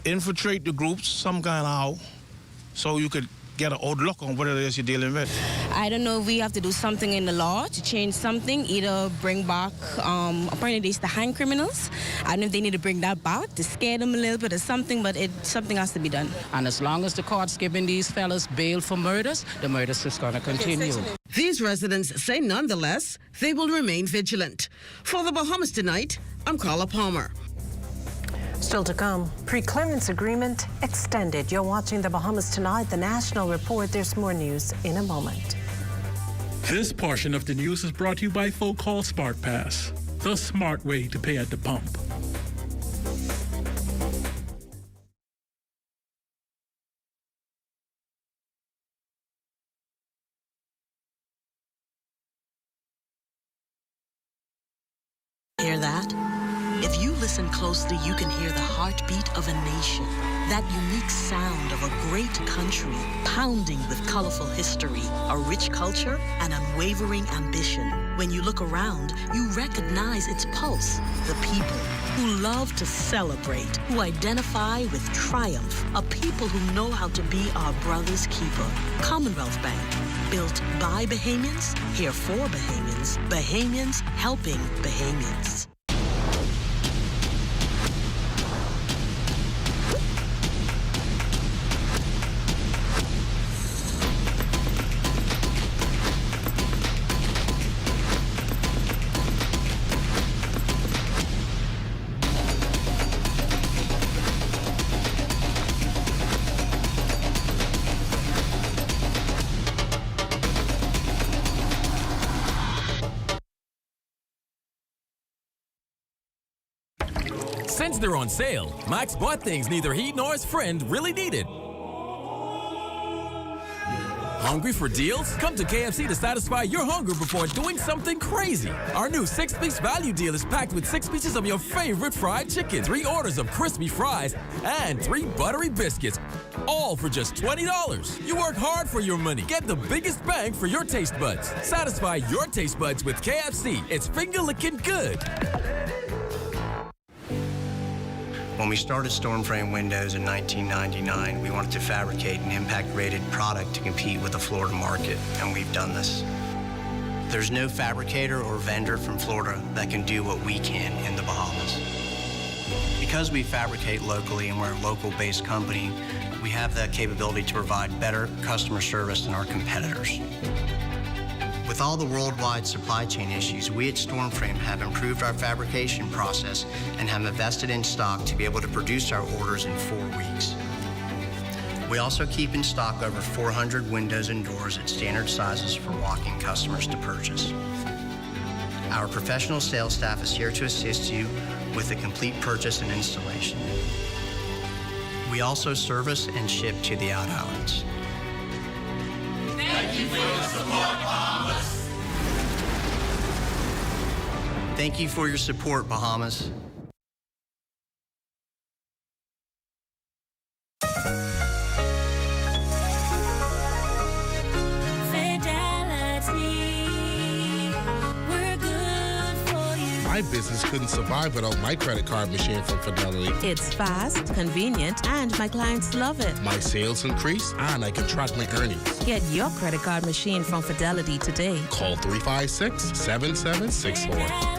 infiltrate the groups some kind of how, so you could get an outlook on what it is you're dealing with. I don't know if we have to do something in the law to change something, either bring back, apparently it's the hang criminals. I don't know if they need to bring that back to scare them a little bit or something, but something has to be done. And as long as the court's giving these fellas bail for murders, the murders is going to continue. These residents say nonetheless they will remain vigilant. For the Bahamas Tonight, I'm Carla Palmer. Still to come, pre-clearance agreement extended. You're watching the Bahamas Tonight, the National Report. There's more news in a moment. This portion of the news is brought to you by Folk Call Smart Pass, the smart way to pay at the pump. Hear that? If you listen closely, you can hear the heartbeat of a nation. That unique sound of a great country, pounding with colorful history, a rich culture, and unwavering ambition. When you look around, you recognize its pulse. The people who love to celebrate, who identify with triumph, a people who know how to be our brother's keeper. Commonwealth Bank, built by Bahamians, here for Bahamians, Bahamians helping Bahamians. Since they're on sale, Max bought things neither he nor his friend really needed. Hungry for deals? Come to KFC to satisfy your hunger before doing something crazy. Our new 6-piece value deal is packed with 6 pieces of your favorite fried chicken, 3 orders of crispy fries, and 3 buttery biscuits, all for just $20. You work hard for your money. Get the biggest bang for your taste buds. Satisfy your taste buds with KFC. It's finger-licking good. When we started Stormframe Windows in 1999, we wanted to fabricate an impact-rated product to compete with the Florida market, and we've done this. There's no fabricator or vendor from Florida that can do what we can in the Bahamas. Because we fabricate locally and we're a local-based company, we have the capability to provide better customer service than our competitors. With all the worldwide supply chain issues, we at Stormframe have improved our fabrication process and have invested in stock to be able to produce our orders in 4 weeks. We also keep in stock over 400 windows and doors at standard sizes for walk-in customers to purchase. Our professional sales staff is here to assist you with the complete purchase and installation. We also service and ship to the out outlets. Thank you for your support, Bahamas. Thank you for your support, Bahamas. My business couldn't survive without my credit card machine from Fidelity. It's fast, convenient, and my clients love it. My sales increase, and I can track my earnings. Get your credit card machine from Fidelity today. Call 356-7764.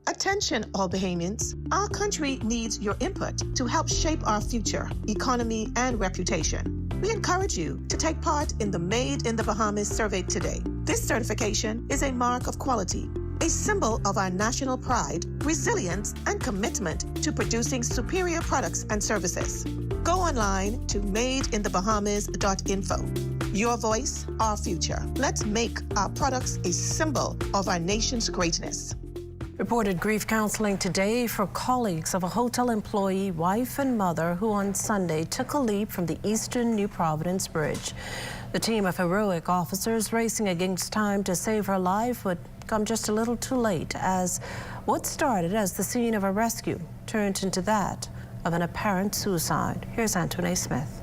Attention, all Bahamians. Our country needs your input to help shape our future, economy, and reputation. We encourage you to take part in the Made in the Bahamas survey today. This certification is a mark of quality, a symbol of our national pride, resilience, and commitment to producing superior products and services. Go online to madeinthebahamas.info. Your voice, our future. Let's make our products a symbol of our nation's greatness. Reported grief counseling today for colleagues of a hotel employee, wife and mother, who on Sunday took a leap from the Eastern New Providence Bridge. The team of heroic officers racing against time to save her life would come just a little too late, as what started as the scene of a rescue turned into that of an apparent suicide. Here's Antoinette Smith.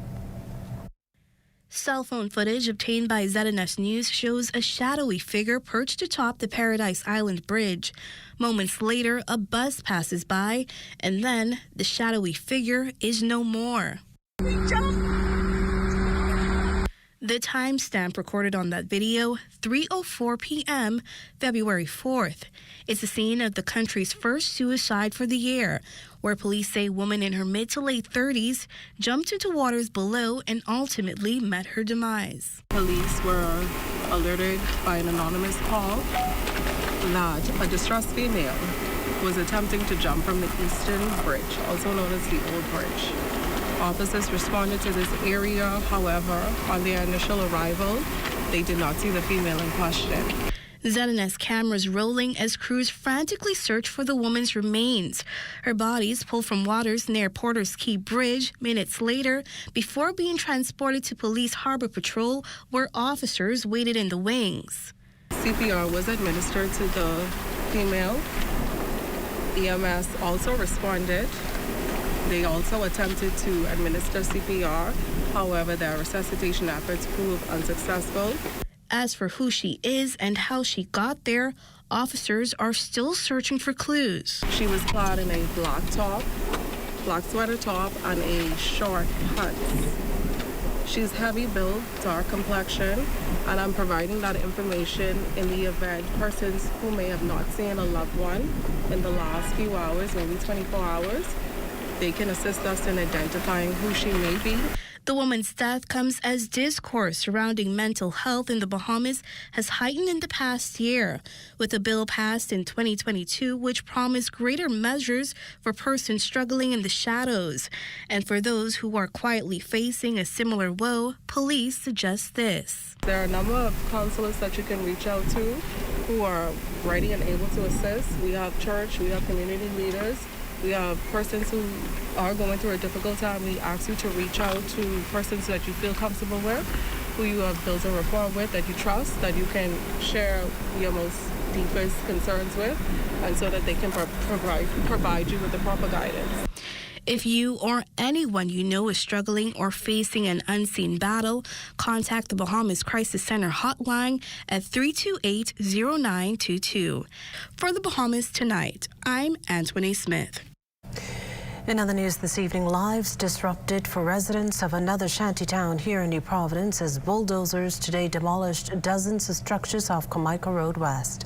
Cell phone footage obtained by ZNS News shows a shadowy figure perched atop the Paradise Island Bridge. Moments later, a bus passes by, and then the shadowy figure is no more. The timestamp recorded on that video, 3:04 p.m., February 4th. It's the scene of the country's first suicide for the year, where police say a woman in her mid to late 30s jumped into waters below and ultimately met her demise. Police were alerted by an anonymous call that a distressed female was attempting to jump from the Eastern Bridge, also known as the Old Bridge. Officers responded to this area. However, on their initial arrival, they did not see the female in question. ZNS cameras rolling as crews frantically search for the woman's remains. Her body is pulled from waters near Porter's Key Bridge minutes later before being transported to Police Harbor Patrol, where officers waited in the wings. CPR was administered to the female. EMS also responded. They also attempted to administer CPR. However, their resuscitation efforts proved unsuccessful. As for who she is and how she got there, officers are still searching for clues. She was clad in a black sweater top, and a short pants. She's heavy build, dark complexion, and I'm providing that information in the event persons who may have not seen a loved one in the last few hours, maybe 24 hours, they can assist us in identifying who she may be. The woman's death comes as discourse surrounding mental health in the Bahamas has heightened in the past year, with a bill passed in 2022 which promised greater measures for persons struggling in the shadows. And for those who are quietly facing a similar woe, police suggest this. There are a number of counselors that you can reach out to who are ready and able to assist. We have church, we have community leaders. We have persons who are going through a difficult time. We ask you to reach out to persons that you feel comfortable with, who you have built a rapport with, that you trust, that you can share your most deepest concerns with, and so that they can provide you with the proper guidance. If you or anyone you know is struggling or facing an unseen battle, contact the Bahamas Crisis Center hotline at 328-0922. For the Bahamas Tonight, I'm Antoinette Smith. In other news this evening, lives disrupted for residents of another shantytown here in New Providence as bulldozers today demolished dozens of structures off Kamaica Road West.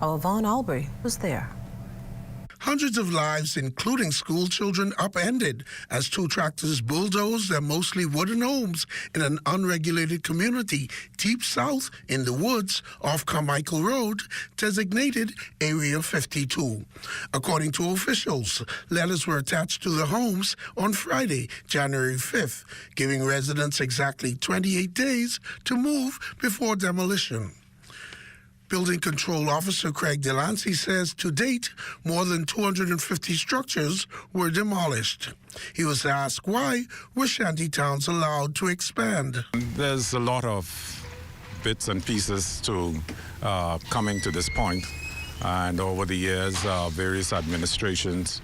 Our Vaughn Albury was there. Hundreds of lives, including school children, upended as two tractors bulldozed their mostly wooden homes in an unregulated community deep south in the woods off Carmichael Road, designated Area 52. According to officials, letters were attached to the homes on Friday, January 5th, giving residents exactly 28 days to move before demolition. Building Control Officer Craig Delancey says to date, more than 250 structures were demolished. He was asked why were shanty towns allowed to expand. There's a lot of bits and pieces to coming to this point. And over the years, various administrations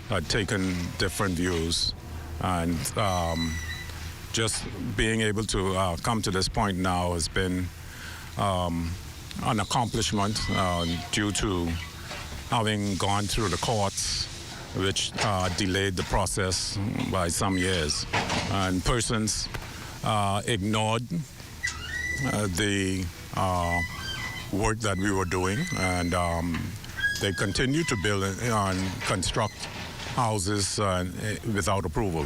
had taken different views. And just being able to come to this point now has been an accomplishment due to having gone through the courts, which delayed the process by some years. And persons ignored the work that we were doing, and they continued to build and construct houses without approval.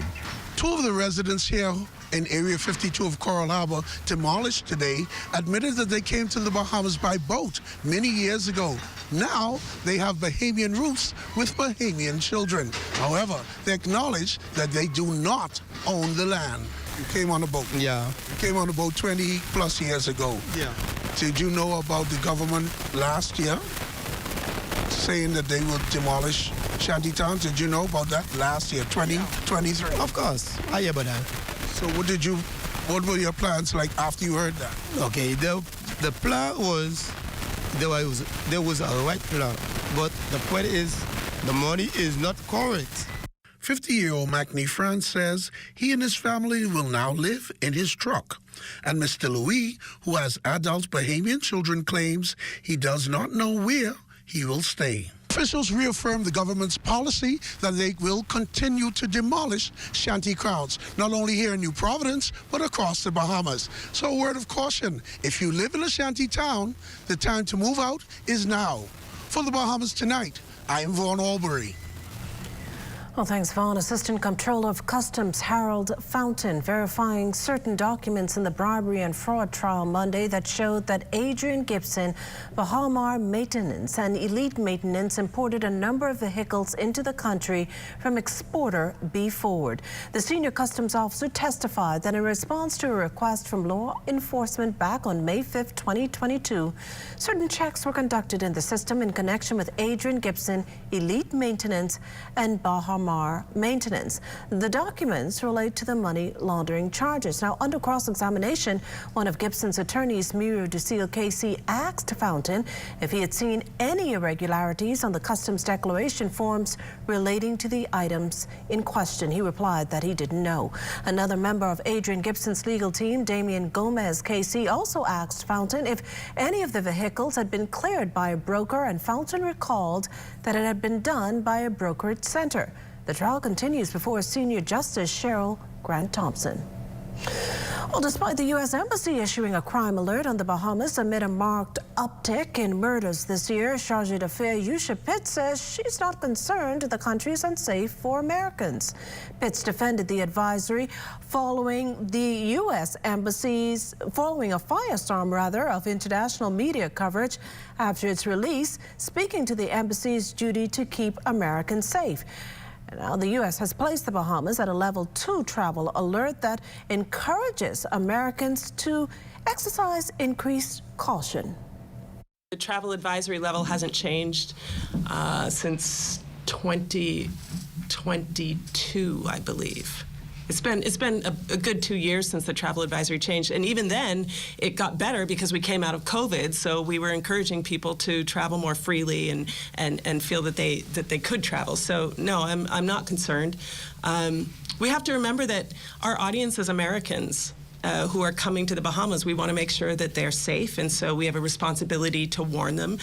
Two of the residents here in Area 52 of Coral Harbor, demolished today, admitted that they came to the Bahamas by boat many years ago. Now they have Bahamian roots with Bahamian children. However, they acknowledge that they do not own the land. You came on a boat. Yeah. You came on a boat 20 plus years ago. Yeah. Did you know about the government last year saying that they would demolish shanty towns? Did you know about that last year, 2023? Of course, I hear about that. So what were your plans like after you heard that? Okay, the plan was, there was a right plan, but the point is, the money is not correct. 50-year-old Macney France says he and his family will now live in his truck. And Mr. Louis, who has adult Bahamian children, claims he does not know where he will stay. Officials reaffirmed the government's policy that they will continue to demolish shanty crowds, not only here in New Providence, but across the Bahamas. So a word of caution, if you live in a shanty town, the time to move out is now. For the Bahamas Tonight, I'm Vaughn Albury. Well, thanks, Vaughn. Assistant Comptroller of Customs Harold Fountain verifying certain documents in the bribery and fraud trial Monday that showed that Adrian Gibson, Bahamar Maintenance and Elite Maintenance imported a number of vehicles into the country from exporter B Ford. The senior customs officer testified that in response to a request from law enforcement back on May 5, 2022, certain checks were conducted in the system in connection with Adrian Gibson, Elite Maintenance and Bahamar Maintenance. The documents relate to the money laundering charges. Now, under cross-examination, one of Gibson's attorneys, Muriel Ducille Casey, asked Fountain if he had seen any irregularities on the customs declaration forms relating to the items in question. He replied that he didn't know. Another member of Adrian Gibson's legal team, Damian Gomez Casey, also asked Fountain if any of the vehicles had been cleared by a broker, and Fountain recalled that it had been done by a brokerage center. The trial continues before Senior Justice Cheryl Grant Thompson. Well, despite the U.S. Embassy issuing a crime alert on the Bahamas amid a marked uptick in murders this year, Chargé d'Affaires Yusha Pitts says she's not concerned the country is unsafe for Americans. Pitts defended the advisory following the U.S. Embassy's, following a firestorm of international media coverage after its release, speaking to the embassy's duty to keep Americans safe. Now, the U.S. has placed the Bahamas at a level 2 travel alert that encourages Americans to exercise increased caution. The travel advisory level hasn't changed since 2022, I believe. It's been a good 2 years since the travel advisory changed, and even then it got better because we came out of COVID, so we were encouraging people to travel more freely and feel that they could travel. So no, I'm not concerned. We have to remember that our audience is Americans who are coming to the Bahamas. We want to make sure that they're safe, and so we have a responsibility to warn them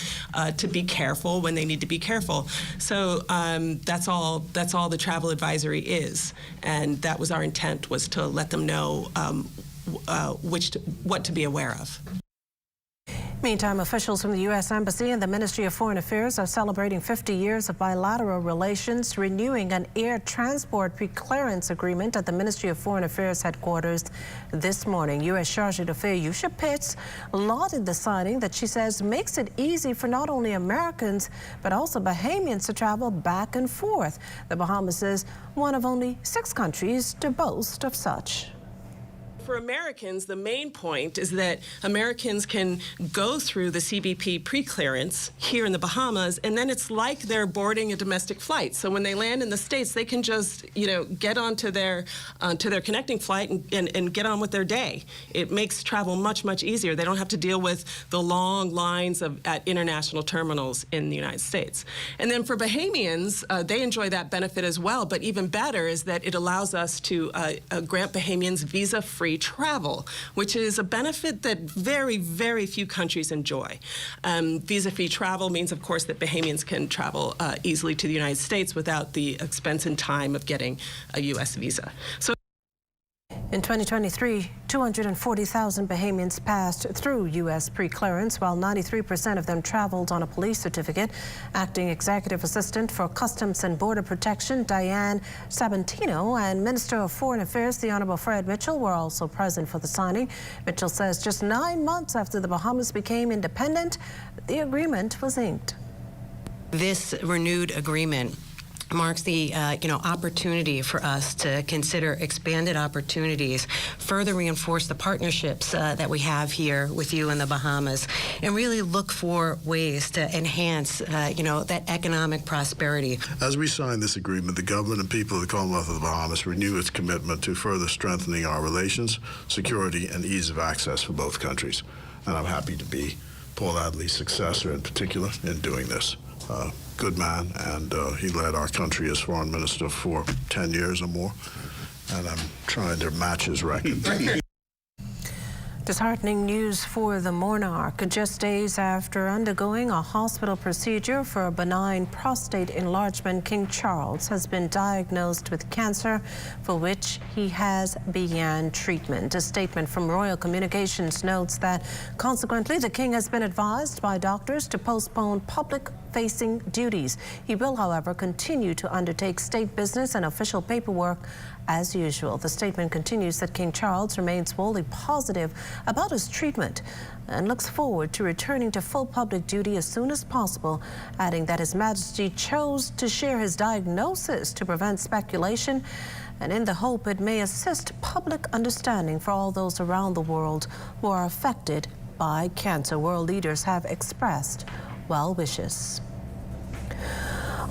to be careful when they need to be careful. So that's all the travel advisory is, and that was our intent, was to let them know what to be aware of. Meantime, officials from the U.S. Embassy and the Ministry of Foreign Affairs are celebrating 50 years of bilateral relations, renewing an air transport preclearance agreement at the Ministry of Foreign Affairs headquarters this morning. U.S. Chargé d'Affaires Yusha Pitts lauded the signing that she says makes it easy for not only Americans but also Bahamians to travel back and forth. The Bahamas is one of only 6 countries to boast of such. For Americans, the main point is that Americans can go through the CBP pre-clearance here in the Bahamas, and then it's like they're boarding a domestic flight. So when they land in the States, they can just, get onto their connecting flight and get on with their day. It makes travel much, much easier. They don't have to deal with the long lines at international terminals in the United States. And then for Bahamians, they enjoy that benefit as well, but even better is that it allows us to grant Bahamians visa-free travel, which is a benefit that very, very few countries enjoy. Visa-free travel means, of course, that Bahamians can travel easily to the United States without the expense and time of getting a U.S. visa. So in 2023, 240,000 Bahamians passed through U.S. pre-clearance, while 93% of them traveled on a police certificate. Acting Executive Assistant for Customs and Border Protection, Diane Sabantino, and Minister of Foreign Affairs, the Honorable Fred Mitchell, were also present for the signing. Mitchell says just 9 months after the Bahamas became independent, the agreement was inked. This renewed agreement marks the opportunity for us to consider expanded opportunities, further reinforce the partnerships that we have here with you in the Bahamas, and really look for ways to enhance that economic prosperity. As we sign this agreement, the government and people of the Commonwealth of the Bahamas renew its commitment to further strengthening our relations, security, and ease of access for both countries. And I'm happy to be Paul Adley's successor in particular in doing this. Good man, and he led our country as foreign minister for 10 years or more, and I'm trying to match his record. Disheartening news for the monarch. Just days after undergoing a hospital procedure for a benign prostate enlargement, King Charles has been diagnosed with cancer, for which he has began treatment. A statement from Royal Communications notes that consequently the king has been advised by doctors to postpone public-facing duties. He will, however, continue to undertake state business and official paperwork as usual. The statement continues that King Charles remains wholly positive about his treatment and looks forward to returning to full public duty as soon as possible, adding that His Majesty chose to share his diagnosis to prevent speculation and in the hope it may assist public understanding for all those around the world who are affected by cancer. World leaders have expressed well wishes.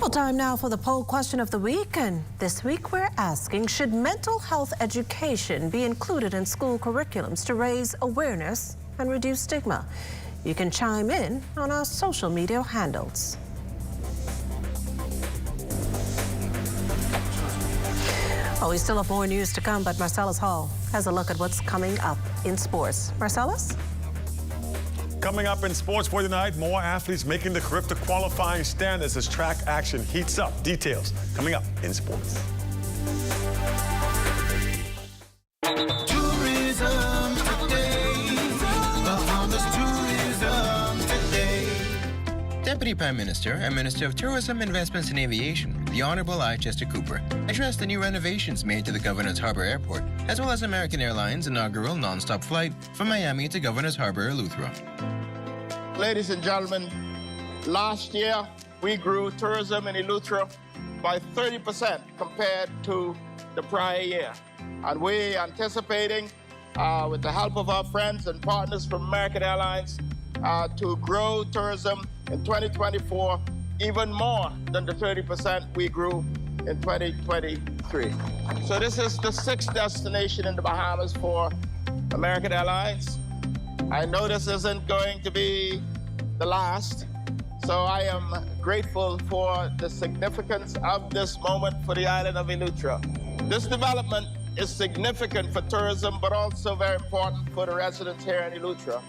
Well, time now for the poll question of the week, and this week we're asking, should mental health education be included in school curriculums to raise awareness and reduce stigma? You can chime in on our social media handles. Oh, we still have more news to come, but Marcellus Hall has a look at what's coming up in sports. Marcellus? Coming up in sports for tonight, more athletes making the trip to qualifying standards as track action heats up. Details coming up in sports. Tourism today. Bahamas Tourism today. Deputy Prime Minister and Minister of Tourism, Investments and Aviation, the Honorable I. Chester Cooper, addressed the new renovations made to the Governor's Harbor Airport, as well as American Airlines' inaugural non-stop flight from Miami to Governor's Harbor, Eleuthera. Ladies and gentlemen, last year we grew tourism in Eleuthera by 30% compared to the prior year. And we're anticipating, with the help of our friends and partners from American Airlines, to grow tourism in 2024 even more than the 30% we grew in 2023. So this is the 6th destination in the Bahamas for American Airlines. I know this isn't going to be the last, so I am grateful for the significance of this moment for the island of Eleuthera. This development is significant for tourism, but also very important for the residents here in Eleuthera.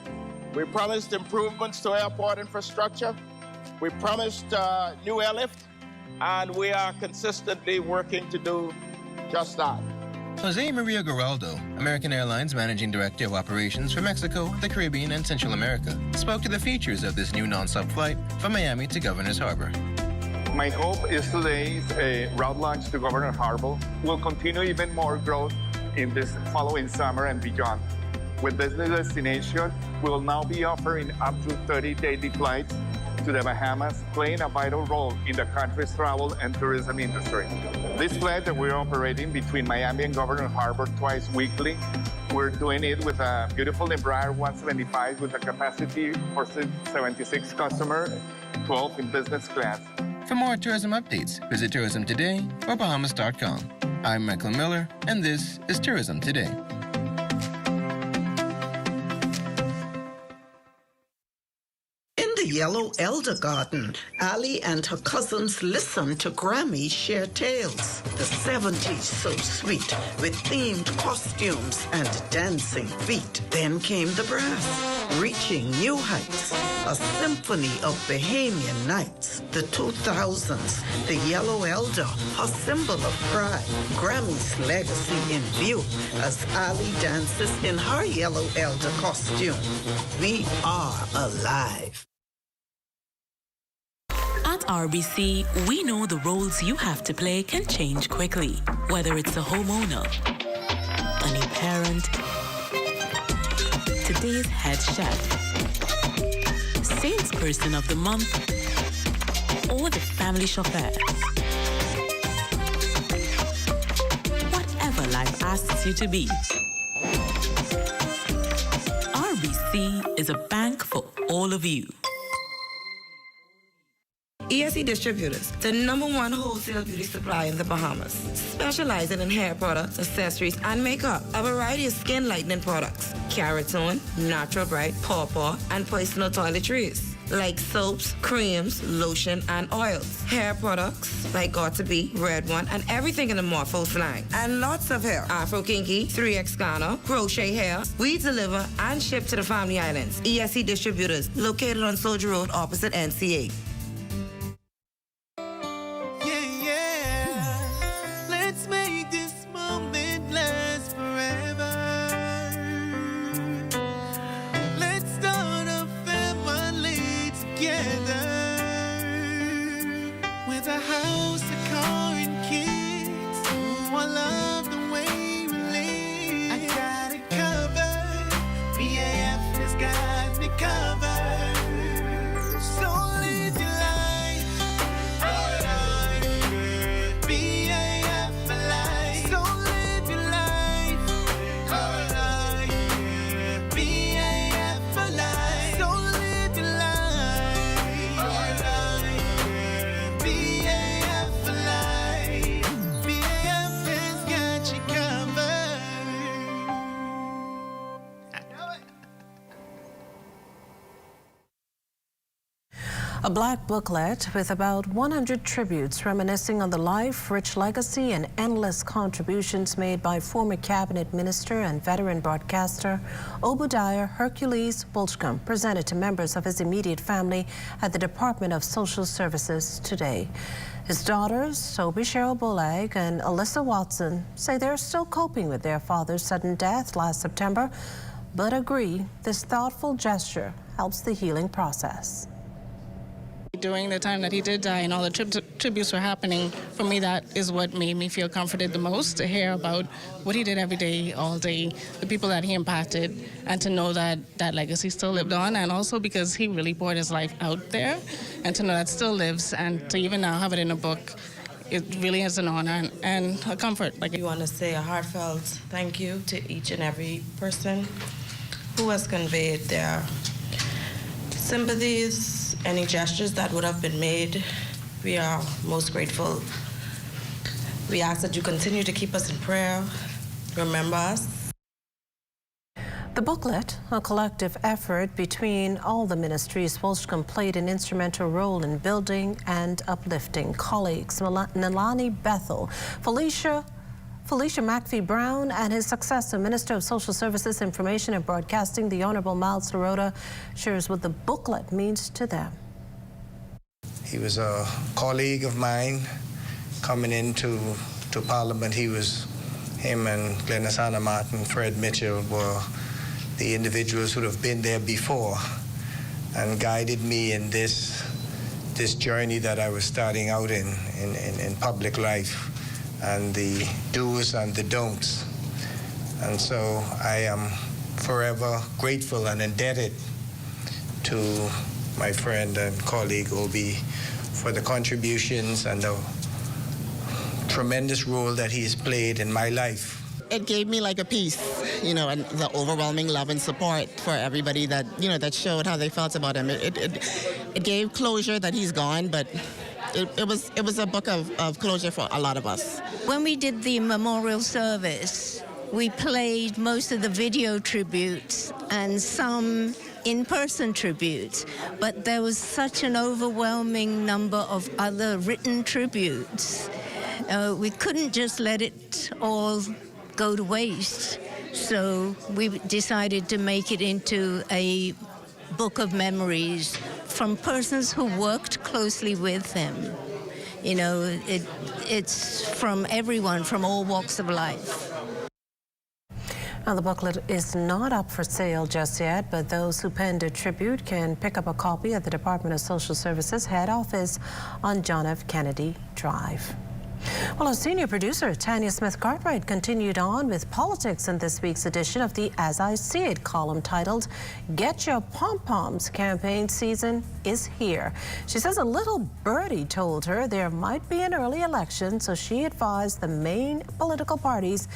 We promised improvements to airport infrastructure. We promised new airlift, and we are consistently working to do just that. Jose Maria Geraldo, American Airlines Managing Director of Operations for Mexico, the Caribbean, and Central America, spoke to the features of this new nonstop flight from Miami to Governor's Harbor. My hope is today's route launch to Governor's Harbor will continue even more growth in this following summer and beyond. With this new destination, we will now be offering up to 30 daily flights to the Bahamas, playing a vital role in the country's travel and tourism industry. This flight that we're operating between Miami and Governor's Harbor twice weekly, we're doing it with a beautiful Embraer 175 with a capacity for 76 customers, 12 in business class. For more tourism updates, visit Tourism Today or Bahamas.com. I'm Michael Miller, and this is Tourism Today. The Yellow Elder Garden, Ali and her cousins listened to Grammy share tales. The 70s so sweet, with themed costumes and dancing feet. Then came the brass, reaching new heights. A symphony of Bahamian nights. The 2000s, the Yellow Elder, a symbol of pride. Grammy's legacy in view as Ali dances in her Yellow Elder costume. We are alive. At RBC, we know the roles you have to play can change quickly. Whether it's a homeowner, a new parent, today's head chef, salesperson of the month, or the family chauffeur. Whatever life asks you to be, RBC is a bank for all of you. ESE Distributors, the #1 wholesale beauty supplier in the Bahamas, specializing in hair products, accessories, and makeup. A variety of skin lightening products, Keratin, Natural Bright, Pawpaw, and personal toiletries, like soaps, creams, lotion, and oils. Hair products like Got2b, Red One, and everything in the Morphos line. And lots of hair. Afro Kinky, 3X Ghana, crochet hair. We deliver and ship to the Family Islands. ESE Distributors, located on Soldier Road opposite NCA. A black booklet with about 100 tributes reminiscing on the life, rich legacy, and endless contributions made by former cabinet minister and veteran broadcaster Obadiah Hercules Bolshcom, presented to members of his immediate family at the Department of Social Services today. His daughters, Toby Cheryl Bolag and Alyssa Watson, say they're still coping with their father's sudden death last September, but agree this thoughtful gesture helps the healing process. During the time that he did die and all the tributes were happening, for me that is what made me feel comforted the most, to hear about what he did every day, all day, the people that he impacted, and to know that that legacy still lived on, and also because he really poured his life out there, and to know that still lives, and to even now have it in a book, it really is an honor and a comfort. We want to say a heartfelt thank you to each and every person who has conveyed their sympathies, any gestures that would have been made. We are most grateful. We ask that you continue to keep us in prayer. Remember us. The booklet, a collective effort between all the ministries Bolshcom played an instrumental role in building and uplifting. Colleagues Nalani Bethel, Felicia McPhee Brown, and his successor, Minister of Social Services, Information and Broadcasting, the Honorable Miles Sirota, shares what the booklet means to them. He was a colleague of mine coming into Parliament. He was him and Glenasana Martin, Fred Mitchell were the individuals who have been there before and guided me in this journey that I was starting out in public life, and the do's and the don'ts. And so I am forever grateful and indebted to my friend and colleague Obi for the contributions and the tremendous role that he has played in my life. It gave me like a peace, and the overwhelming love and support for everybody that, that showed how they felt about him. It gave closure that he's gone, but it was a book of closure for a lot of us. When we did the memorial service, we played most of the video tributes and some in-person tributes, but there was such an overwhelming number of other written tributes. We couldn't just let it all go to waste, so we decided to make it into a book of memories from persons who worked closely with him. It's from everyone, from all walks of life. Now, the booklet is not up for sale just yet, but those who penned a tribute can pick up a copy at the Department of Social Services head office on John F. Kennedy Drive. Well, our senior producer, Tanya Smith-Cartwright, continued on with politics in this week's edition of the As I See It column titled, Get Your Pom-Poms, campaign season is here. She says a little birdie told her there might be an early election, so she advised the main political parties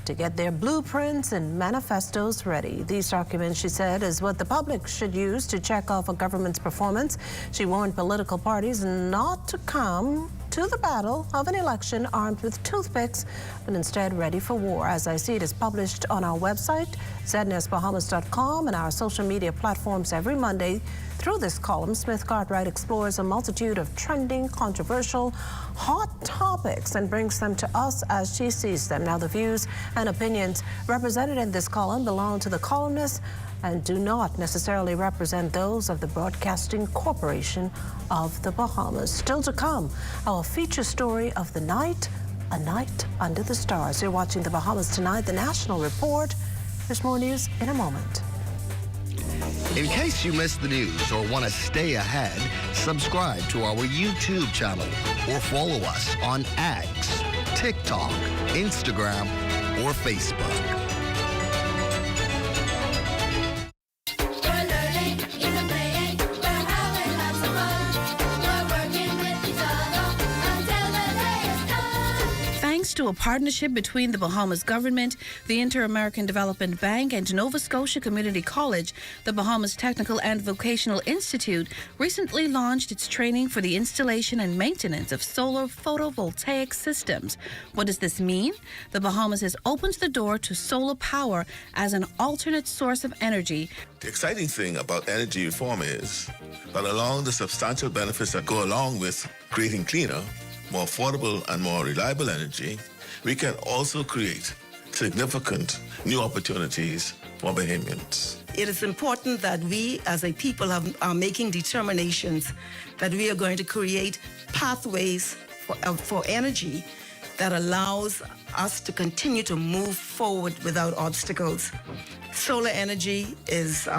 to get their blueprints and manifestos ready. These documents, she said, is what the public should use to check off a government's performance. She warned political parties not to come to the battle of an election armed with toothpicks, but instead ready for war. As I See It is published on our website, znsbahamas.com, and our social media platforms every Monday. Through this column, Smith-Cartwright explores a multitude of trending, controversial, hot topics and brings them to us as she sees them. Now, the views and opinions represented in this column belong to the columnist and do not necessarily represent those of the Broadcasting Corporation of the Bahamas. Still to come, our feature story of the night, A Night Under the Stars. You're watching The Bahamas Tonight, the National Report. There's more news in a moment. In case you missed the news or want to stay ahead, subscribe to our YouTube channel or follow us on X, TikTok, Instagram, or Facebook. Thanks to a partnership between the Bahamas government, the Inter-American Development Bank, and Nova Scotia Community College, the Bahamas Technical and Vocational Institute recently launched its training for the installation and maintenance of solar photovoltaic systems. What does this mean? The Bahamas has opened the door to solar power as an alternate source of energy. The exciting thing about energy reform is that along the substantial benefits that go along with creating cleaner, more affordable and more reliable energy, we can also create significant new opportunities for Bahamians. It is important that we as a people are making determinations that we are going to create pathways for energy that allows us to continue to move forward without obstacles. Solar energy is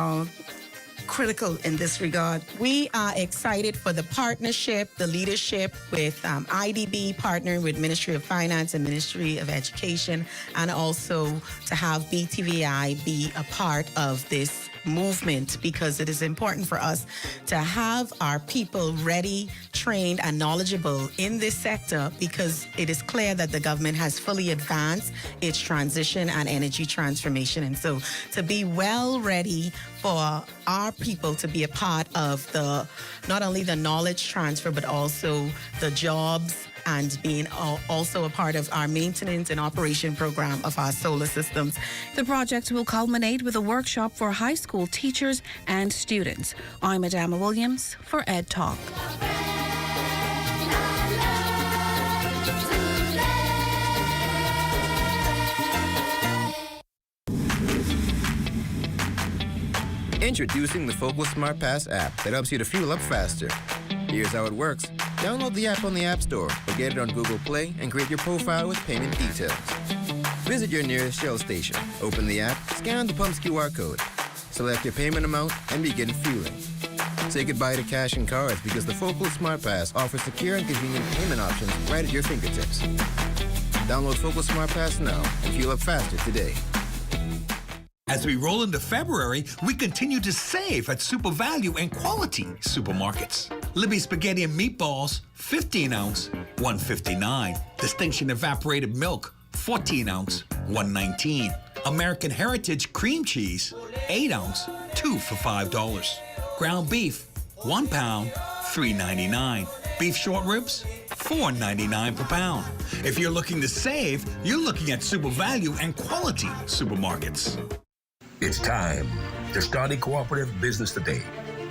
critical in this regard. We are excited for the partnership, the leadership with IDB, partnering with Ministry of Finance and Ministry of Education, and also to have BTVI be a part of this movement, because it is important for us to have our people ready, trained, and knowledgeable in this sector, because it is clear that the government has fully advanced its transition and energy transformation. And so to be well ready for our people to be a part of the not only the knowledge transfer, but also the jobs, and being also a part of our maintenance and operation program of our solar systems. The project will culminate with a workshop for high school teachers and students. I'm Adama Williams for Ed Talk. Introducing the Focal Smart Pass app that helps you to fuel up faster. Here's how it works. Download the app on the App Store or get it on Google Play and create your profile with payment details. Visit your nearest Shell station. Open the app, scan the pump's QR code, select your payment amount, and begin fueling. Say goodbye to cash and cards because the Focal Smart Pass offers secure and convenient payment options right at your fingertips. Download Focal Smart Pass now and fuel up faster today. As we roll into February, we continue to save at Super Value and Quality supermarkets. Libby's Spaghetti and Meatballs, 15-ounce, $1.59. Distinction Evaporated Milk, 14-ounce, $1.19. American Heritage Cream Cheese, 8-ounce, 2 for $5. Ground beef, 1 pound, $3.99. Beef short ribs, $4.99 per pound. If you're looking to save, you're looking at Super Value and Quality supermarkets. It's time to start a cooperative business today.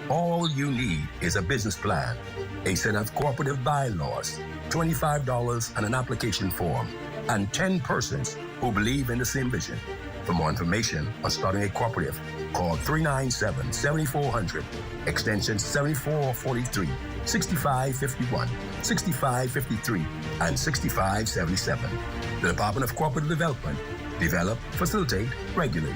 All you need is a business plan, a set of cooperative bylaws, $25 and an application form, and 10 persons who believe in the same vision. For more information on starting a cooperative, call 397-7400, extension 7443, 6551, 6553, and 6577. The Department of Cooperative Development. Develop, facilitate, regulate.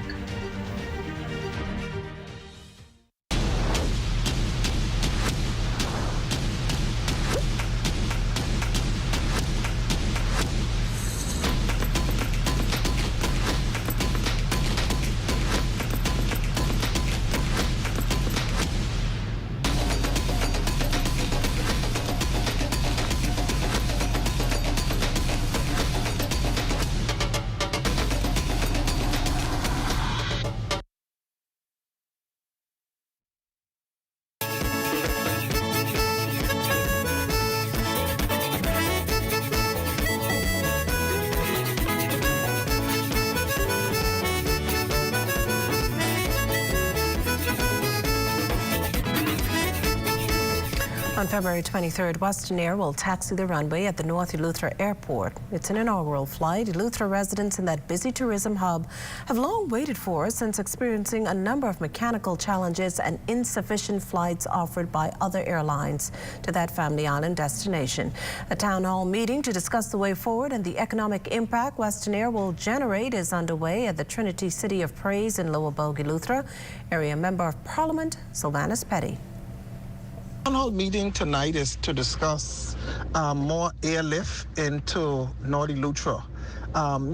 On February 23rd, Western Air will taxi the runway at the North Eleuthera Airport. It's an inaugural flight Eleuthera residents in that busy tourism hub have long waited for since experiencing a number of mechanical challenges and insufficient flights offered by other airlines to that Family Island destination. A town hall meeting to discuss the way forward and the economic impact Western Air will generate is underway at the Trinity City of Praise in Lower Bogue, Eleuthera. Area Member of Parliament, Sylvanus Petty. The town hall meeting tonight is to discuss more airlift into North Eleuthera.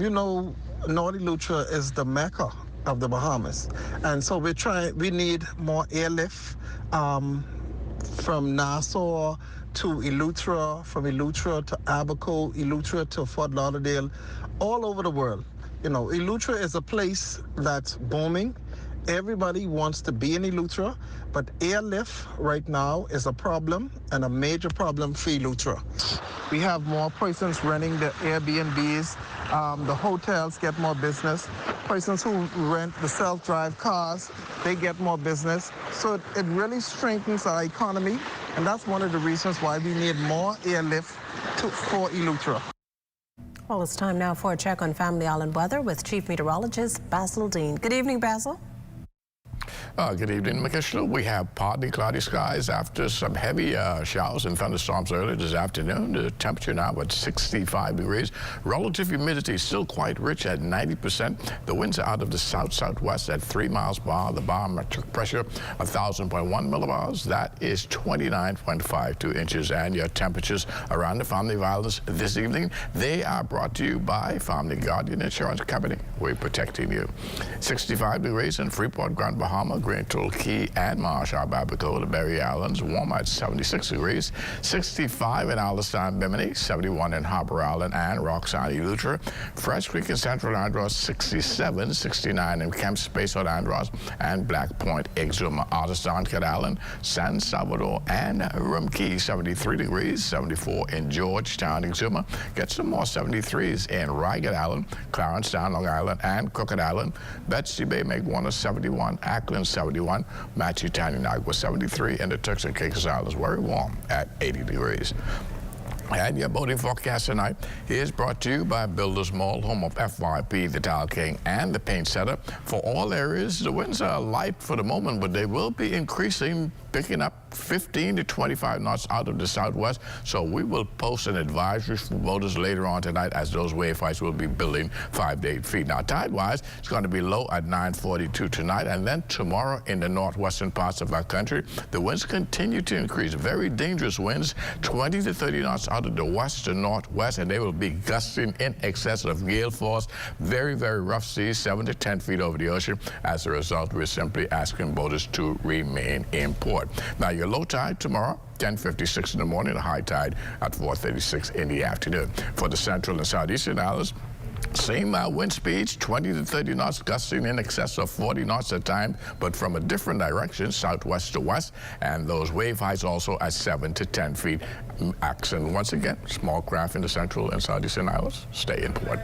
You know, North Eleuthera is the Mecca of the Bahamas, and so we need more airlift from Nassau to Eleuthera, from Eleuthera to Abaco, Eleuthera to Fort Lauderdale, all over the world. You know, Eleuthera is a place that's booming. Everybody wants to be in Eleuthera, but airlift right now is a problem, and a major problem for Eleuthera. We have more persons renting the Airbnbs. The hotels get more business. Persons who rent the self-drive cars, they get more business. So it really strengthens our economy, and that's one of the reasons why we need more airlift for Eleuthera. Well, it's time now for a check on Family Island weather with Chief Meteorologist Basil Dean. Good evening, Basil. Good evening, Makishla. We have partly cloudy skies after some heavy showers and thunderstorms earlier this afternoon. The temperature now at 65 degrees. Relative humidity still quite rich at 90%. The winds are out of the south-southwest at 3 miles per hour. The barometric pressure 1,000.1 millibars. That is 29.52 inches. And your temperatures around the Family Islands this evening, they are brought to you by Family Guardian Insurance Company. We're protecting you. 65 degrees in Freeport, Grand Bahama, Grand Turtle Key, and Marshall, Abaco, the Berry Islands. Warm at 76 degrees. 65 in Allenstown, Bimini. 71 in Harper Island and Roxanne, Eleuthera. Fresh Creek in Central Andros, 67. 69 in Camp Space on Andros and Black Point, Exuma, Otterstown, Cat Island, San Salvador, and Rum Key. 73 degrees. 74 in Georgetown, Exuma. Get some more 73s in Ragged Island, Clarencetown, Long Island, and Crooked Island. Betsy Bay, Megwana, 71. Ackland, 71. Matsutan, Nagua, 73. And the Turks and Caicos Islands, very warm at 80 degrees. And your boating forecast tonight is brought to you by Builders Mall, home of FYP, the Tile King, and the Paint Setter. For all areas, the winds are light for the moment, but they will be increasing, picking up 15 to 25 knots out of the southwest. So we will post an advisory for boaters later on tonight as those wave heights will be building 5 to 8 feet. Now, tide-wise, it's going to be low at 9:42 tonight, and then tomorrow in the northwestern parts of our country, the winds continue to increase. Very dangerous winds, 20 to 30 knots out of the west to northwest, and they will be gusting in excess of gale force. Very, very rough seas, 7 to 10 feet over the ocean. As a result, we're simply asking boaters to remain in port. Now, your low tide tomorrow, 10:56 in the morning, the high tide at 4:36 in the afternoon. For the central and southeastern islands, same wind speeds, 20 to 30 knots, gusting in excess of 40 knots at times, but from a different direction, southwest to west, and those wave heights also at 7 to 10 feet. Action once again, small craft in the central and southeastern islands, stay in port.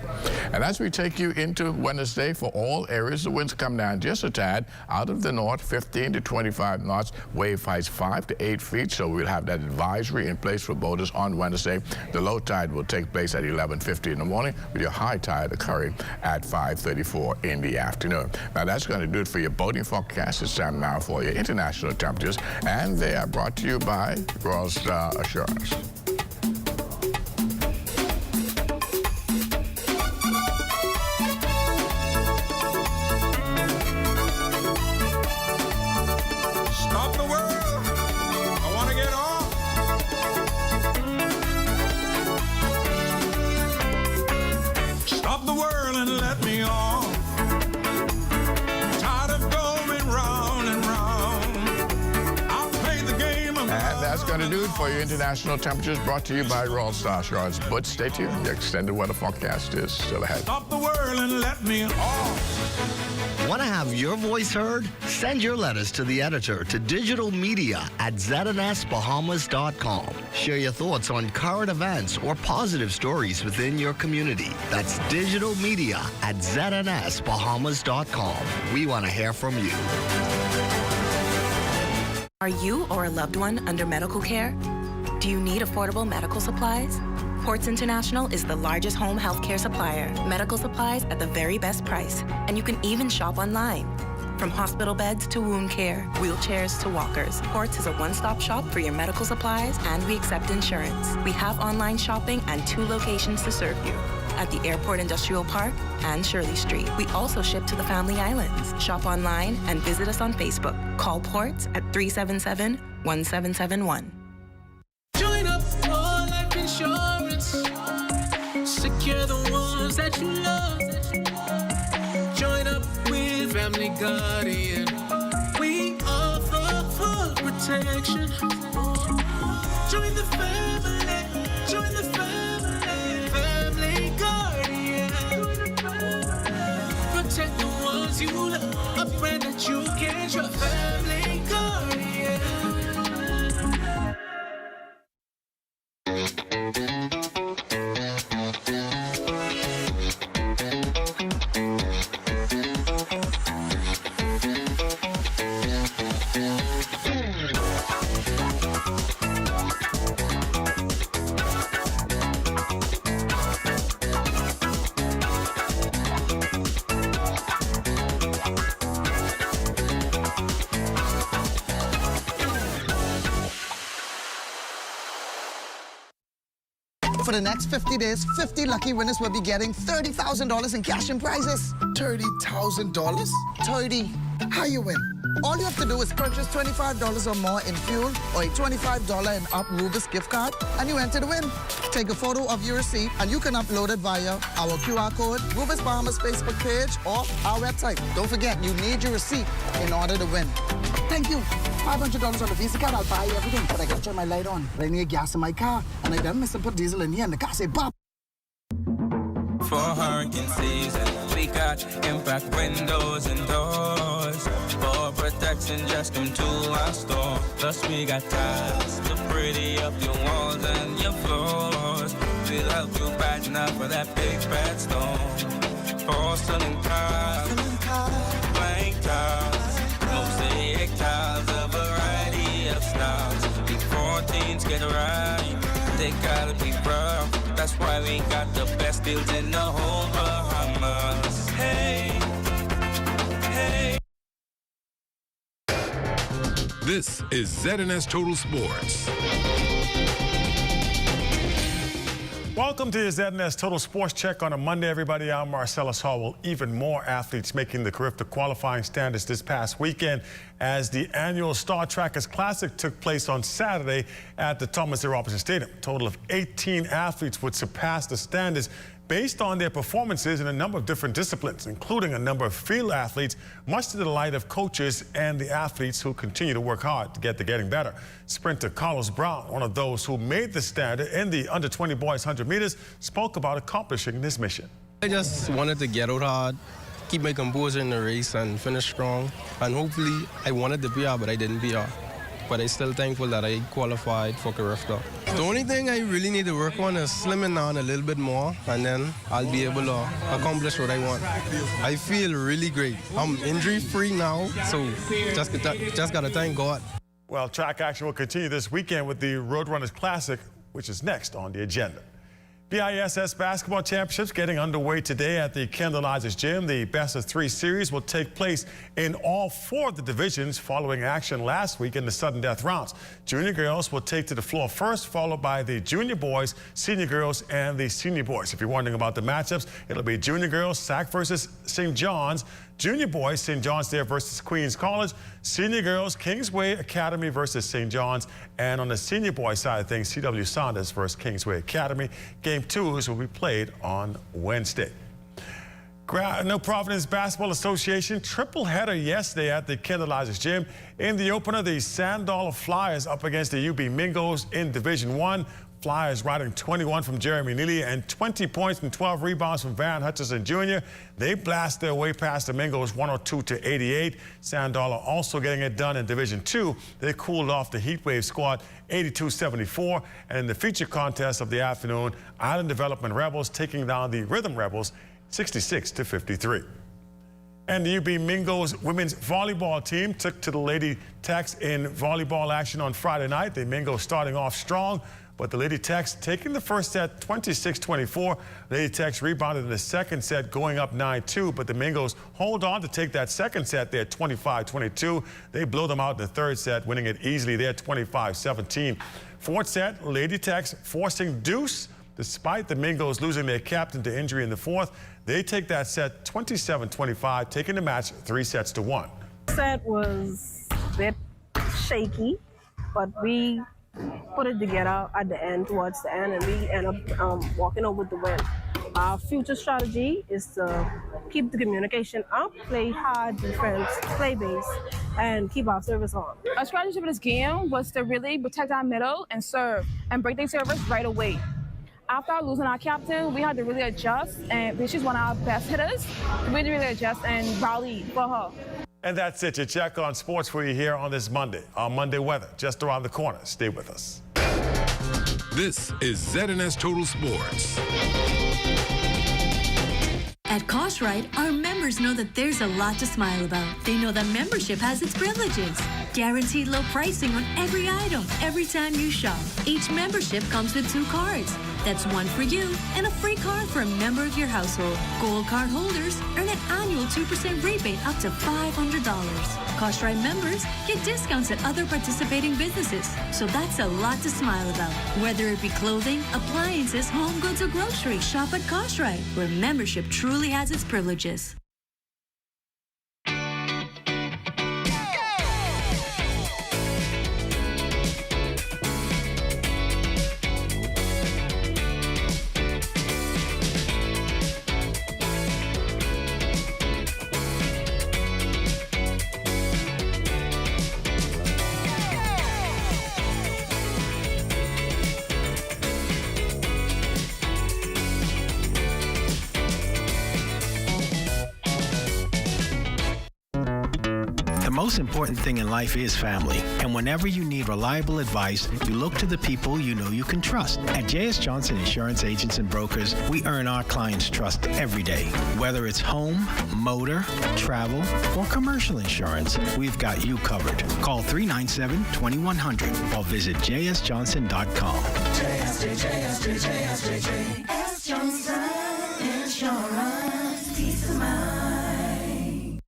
And as we take you into Wednesday, for all areas, the winds come down just a tad. Out of the north, 15 to 25 knots, wave heights 5 to 8 feet, so we'll have that advisory in place for boaters on Wednesday. The low tide will take place at 11:50 in the morning, with your high tide occurring at 5:34 in the afternoon. Now, that's going to do it for your boating forecast. It's time now for your international temperatures, and they are brought to you by Royal Star Assurance. Stop the world. I want to get off. Stop the world and let me off. Tired of going round and round. I'll play the game of And that's going to do it for your international temperatures, brought to you by Royal Star Assurance. But stay tuned. The extended weather forecast is still ahead. Stop the world and let me off. Want to have your voice heard? Send your letters to the editor to digitalmedia@znsbahamas.com. Share your thoughts on current events or positive stories within your community. That's digitalmedia@znsbahamas.com. We want to hear from you. Are you or a loved one under medical care? Do you need affordable medical supplies? Ports International is the largest home health care supplier. Medical supplies at the very best price. And you can even shop online. From hospital beds to wound care, wheelchairs to walkers, Ports is a one-stop shop for your medical supplies, and we accept insurance. We have online shopping and 2 locations to serve you, at the Airport Industrial Park and Shirley Street. We also ship to the Family Islands. Shop online and visit us on Facebook. Call Ports at 377-1771. Join up for life insurance. Secure the ones that you love. Join up with Family Guardian. We offer full protection. Join the family. Join the family. Family Guardian. Protect the ones you love. A friend that you can trust. Family Guardian. For the next 50 days, 50 lucky winners will be getting $30,000 in cash and prizes. $30,000? 30. How you win? All you have to do is purchase $25 or more in fuel or a $25 and up Rubis gift card, and you enter to win. Take a photo of your receipt, and you can upload it via our QR code, Rubis Bahamas Facebook page, or our website. Don't forget, you need your receipt in order to win. Thank you. $500 on the Visa card, I'll buy everything, but I gotta turn my light on. But I need gas in my car, and I done miss and put diesel in here, and the car say bop. For hurricane season, we got impact windows and doors. For protection, just come to our store. Plus we got tiles to pretty up your walls and your floors. We'll help you brighten up for that big bad storm. Porcelain tiles, blank tiles, mosaic tiles, a variety of styles. Before things get right, they gotta be rough. That's why we got the best deals in the whole Bahamas. Hey, hey. This is ZNS Total Sports. Welcome to your ZNS Total Sports Check on a Monday, everybody. I'm Marcellus Hall. Well, even more athletes making the Carifta qualifying standards this past weekend as the annual Star Trackers Classic took place on Saturday at the Thomas A. Robinson Stadium. A total of 18 athletes would surpass the standards based on their performances in a number of different disciplines, including a number of field athletes, much to the delight of coaches and the athletes who continue to work hard to getting better. Sprinter Carlos Brown, one of those who made the standard in the under-20 boys 100 meters, spoke about accomplishing this mission. I just wanted to get out hard, keep my composure in the race and finish strong. And hopefully, I wanted to PR, but I didn't PR. But I'm still thankful that I qualified for Carifta. The only thing I really need to work on is slimming down a little bit more, and then I'll be able to accomplish what I want. I feel really great. I'm injury-free now, so just got to thank God. Well, track action will continue this weekend with the Roadrunners Classic, which is next on the agenda. BISS Basketball Championships getting underway today at the Kendall Isaacs Gym. The best-of-3 series will take place in all 4 of the divisions following action last week in the sudden death rounds. Junior girls will take to the floor first, followed by the junior boys, senior girls, and the senior boys. If you're wondering about the matchups, it'll be junior girls, SAC versus St. John's, junior boys, St. John's there versus Queens College, senior girls, Kingsway Academy versus St. John's, and on the senior boy side of things, C.W. Saunders versus Kingsway Academy. Game 2s will be played on Wednesday. New Providence Basketball Association triple header yesterday at the Kendall Isaacs Gym. In the opener, the Sand Dollar Flyers up against the UB Mingos in Division 1. Flyers riding 21 from Jeremy Neely and 20 points and 12 rebounds from Van Hutchison Jr. They blast their way past the Mingos 102-88. Sand Dollar also getting it done in Division 2. They cooled off the Heatwave squad 82-74. And in the feature contest of the afternoon, Island Development Rebels taking down the Rhythm Rebels 66-53. And the UB Mingos women's volleyball team took to the Lady Techs in volleyball action on Friday night. The Mingos starting off strong, but the Lady Techs taking the first set 26-24. Lady Techs rebounded in the second set, going up 9-2, but the Mingos hold on to take that second set there 25-22. They blow them out in the third set, winning it easily there 25-17. Fourth set, Lady Techs forcing deuce. Despite the Mingos losing their captain to injury in the fourth, they take that set 27-25, taking the match 3-1. Set was a bit shaky, but we put it together at the end, towards the end, and we end up walking out with the win. Our future strategy is to keep the communication up, play hard defense, play base, and keep our service on. Our strategy for this game was to really protect our middle and serve, and break their service right away. After losing our captain, we had to really adjust, and she's one of our best hitters. We had to really adjust and rally for her. And that's it. Your check on sports for you here on this Monday. Our Monday weather just around the corner. Stay with us. This is ZNS Total Sports. At Cartwright, our members know that there's a lot to smile about. They know that membership has its privileges. Guaranteed low pricing on every item, every time you shop. Each membership comes with 2 cards. That's one for you and a free card for a member of your household. Gold card holders earn an annual 2% rebate up to $500. Cartwright members get discounts at other participating businesses. So that's a lot to smile about. Whether it be clothing, appliances, home goods, or groceries, shop at Cartwright, where membership truly has its privileges. The most important thing in life is family. And whenever you need reliable advice, you look to the people you know you can trust. At J.S. Johnson Insurance Agents and Brokers, we earn our clients' trust every day. Whether it's home, motor, travel, or commercial insurance, we've got you covered. Call 397-2100 or visit jsjohnson.com. JS Johnson Insurance. Peace of mind.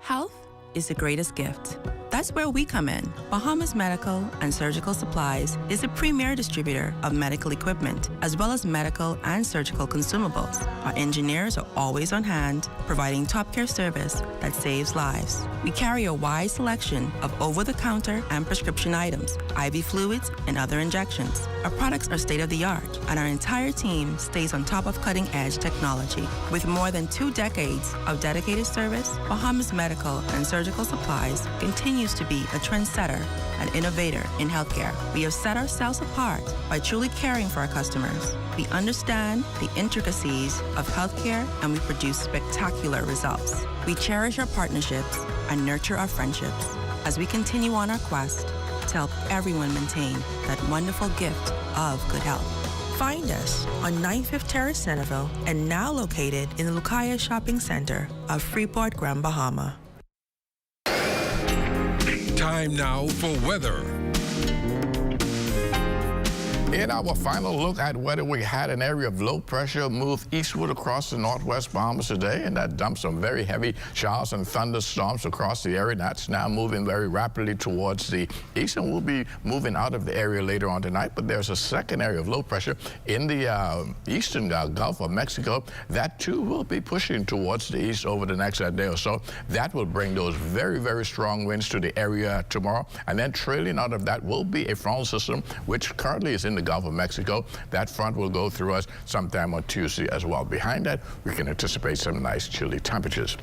Health is the greatest gift. That's That's where we come in. Bahamas Medical and Surgical Supplies is a premier distributor of medical equipment, as well as medical and surgical consumables. Our engineers are always on hand, providing top care service that saves lives. We carry a wide selection of over-the-counter and prescription items, IV fluids, and other injections. Our products are state-of-the-art, and our entire team stays on top of cutting-edge technology. With more than 2 decades of dedicated service, Bahamas Medical and Surgical Supplies continues to be a trendsetter and innovator in healthcare. We have set ourselves apart by truly caring for our customers. We understand the intricacies of healthcare, and we produce spectacular results. We cherish our partnerships and nurture our friendships as we continue on our quest to help everyone maintain that wonderful gift of good health. Find us on 95th Terrace, Centerville, and now located in the Lucaya Shopping Center of Freeport, Grand Bahama. Time now for weather. In our final look at weather, we had an area of low pressure move eastward across the northwest Bahamas today, and that dumped some very heavy showers and thunderstorms across the area. That's now moving very rapidly towards the east, and we'll be moving out of the area later on tonight. But there's a second area of low pressure in the eastern Gulf of Mexico. That too will be pushing towards the east over the next day or so. That will bring those very, very strong winds to the area tomorrow. And then trailing out of that will be a frontal system, which currently is in the Gulf of Mexico. That front will go through us sometime on Tuesday as well. Behind that, we can anticipate some nice chilly temperatures.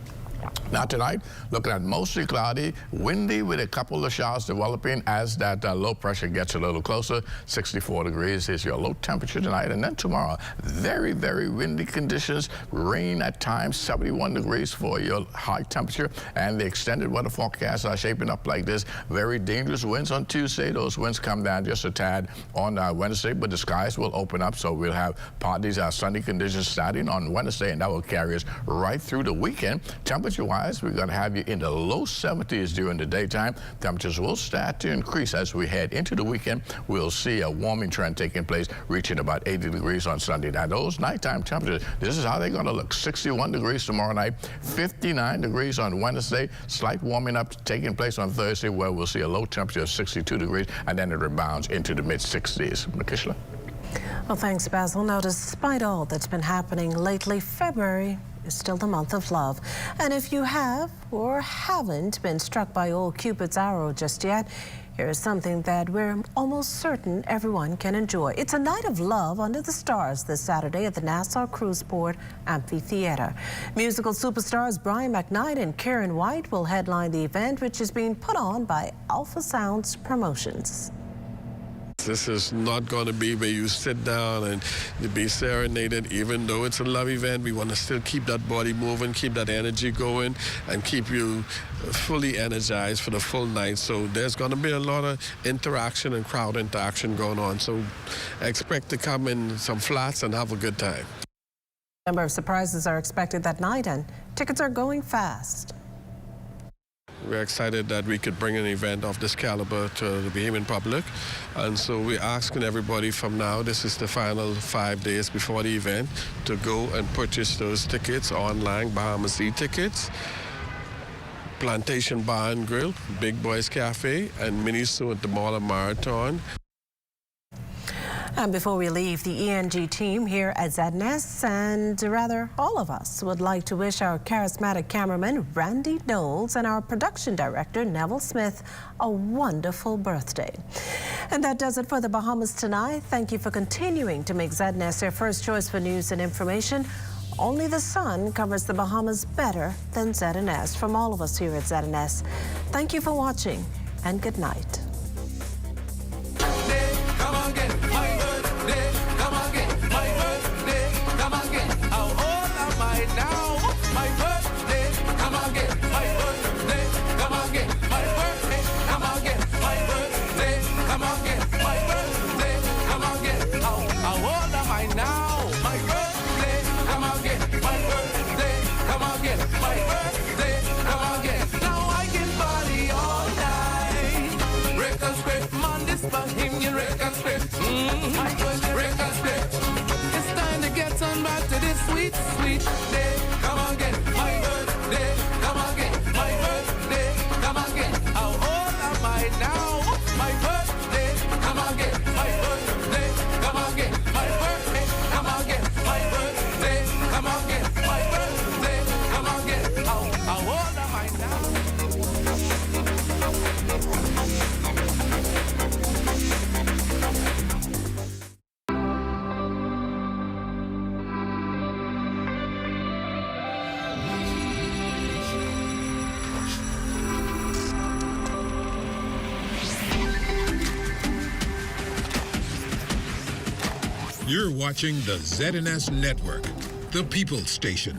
Now tonight, looking at mostly cloudy, windy with a couple of showers developing as that low pressure gets a little closer. 64 degrees is your low temperature tonight. And then tomorrow, very, very windy conditions. Rain at times, 71 degrees for your high temperature. And the extended weather forecasts are shaping up like this. Very dangerous winds on Tuesday. Those winds come down just a tad on Wednesday, but the skies will open up. So we'll have partly sunny conditions starting on Wednesday, and that will carry us right through the weekend. Temperature-wise, we're going to have you in the low 70s during the daytime. Temperatures will start to increase as we head into the weekend. We'll see a warming trend taking place, reaching about 80 degrees on Sunday. Now, those nighttime temperatures, this is how they're going to look. 61 degrees tomorrow night, 59 degrees on Wednesday, slight warming up taking place on Thursday, where we'll see a low temperature of 62 degrees, and then it rebounds into the mid-60s. Makishla? Well, thanks, Basil. Now, despite all that's been happening lately, February is still the month of love. And if you have or haven't been struck by old Cupid's arrow just yet, here is something that we're almost certain everyone can enjoy. It's a night of love under the stars this Saturday at the Nassau Cruise Port Amphitheater. Musical superstars Brian McKnight and Karen White will headline the event, which is being put on by Alpha Sounds Promotions. This is not going to be where you sit down and you be serenaded. Even though it's a love event, we want to still keep that body moving, keep that energy going, and keep you fully energized for the full night. So there's going to be a lot of interaction and crowd interaction going on. So expect to come in some flats and have a good time. A number of surprises are expected that night, and tickets are going fast. We're excited that we could bring an event of this caliber to the Bahamian public. And so we're asking everybody from now, this is the final 5 days before the event, to go and purchase those tickets online, Bahamas E-Tickets, Plantation Bar and Grill, Big Boys Cafe, and Miniso at the Mall of Marathon. And before we leave, the ENG team here at ZNS, and rather all of us, would like to wish our charismatic cameraman Randy Knowles and our production director Neville Smith a wonderful birthday. And that does it for the Bahamas Tonight. Thank you for continuing to make ZNS your first choice for news and information. Only the sun covers the Bahamas better than ZNS. From all of us here at ZNS, thank you for watching, and good night. You're watching the ZNS Network, the People's Station.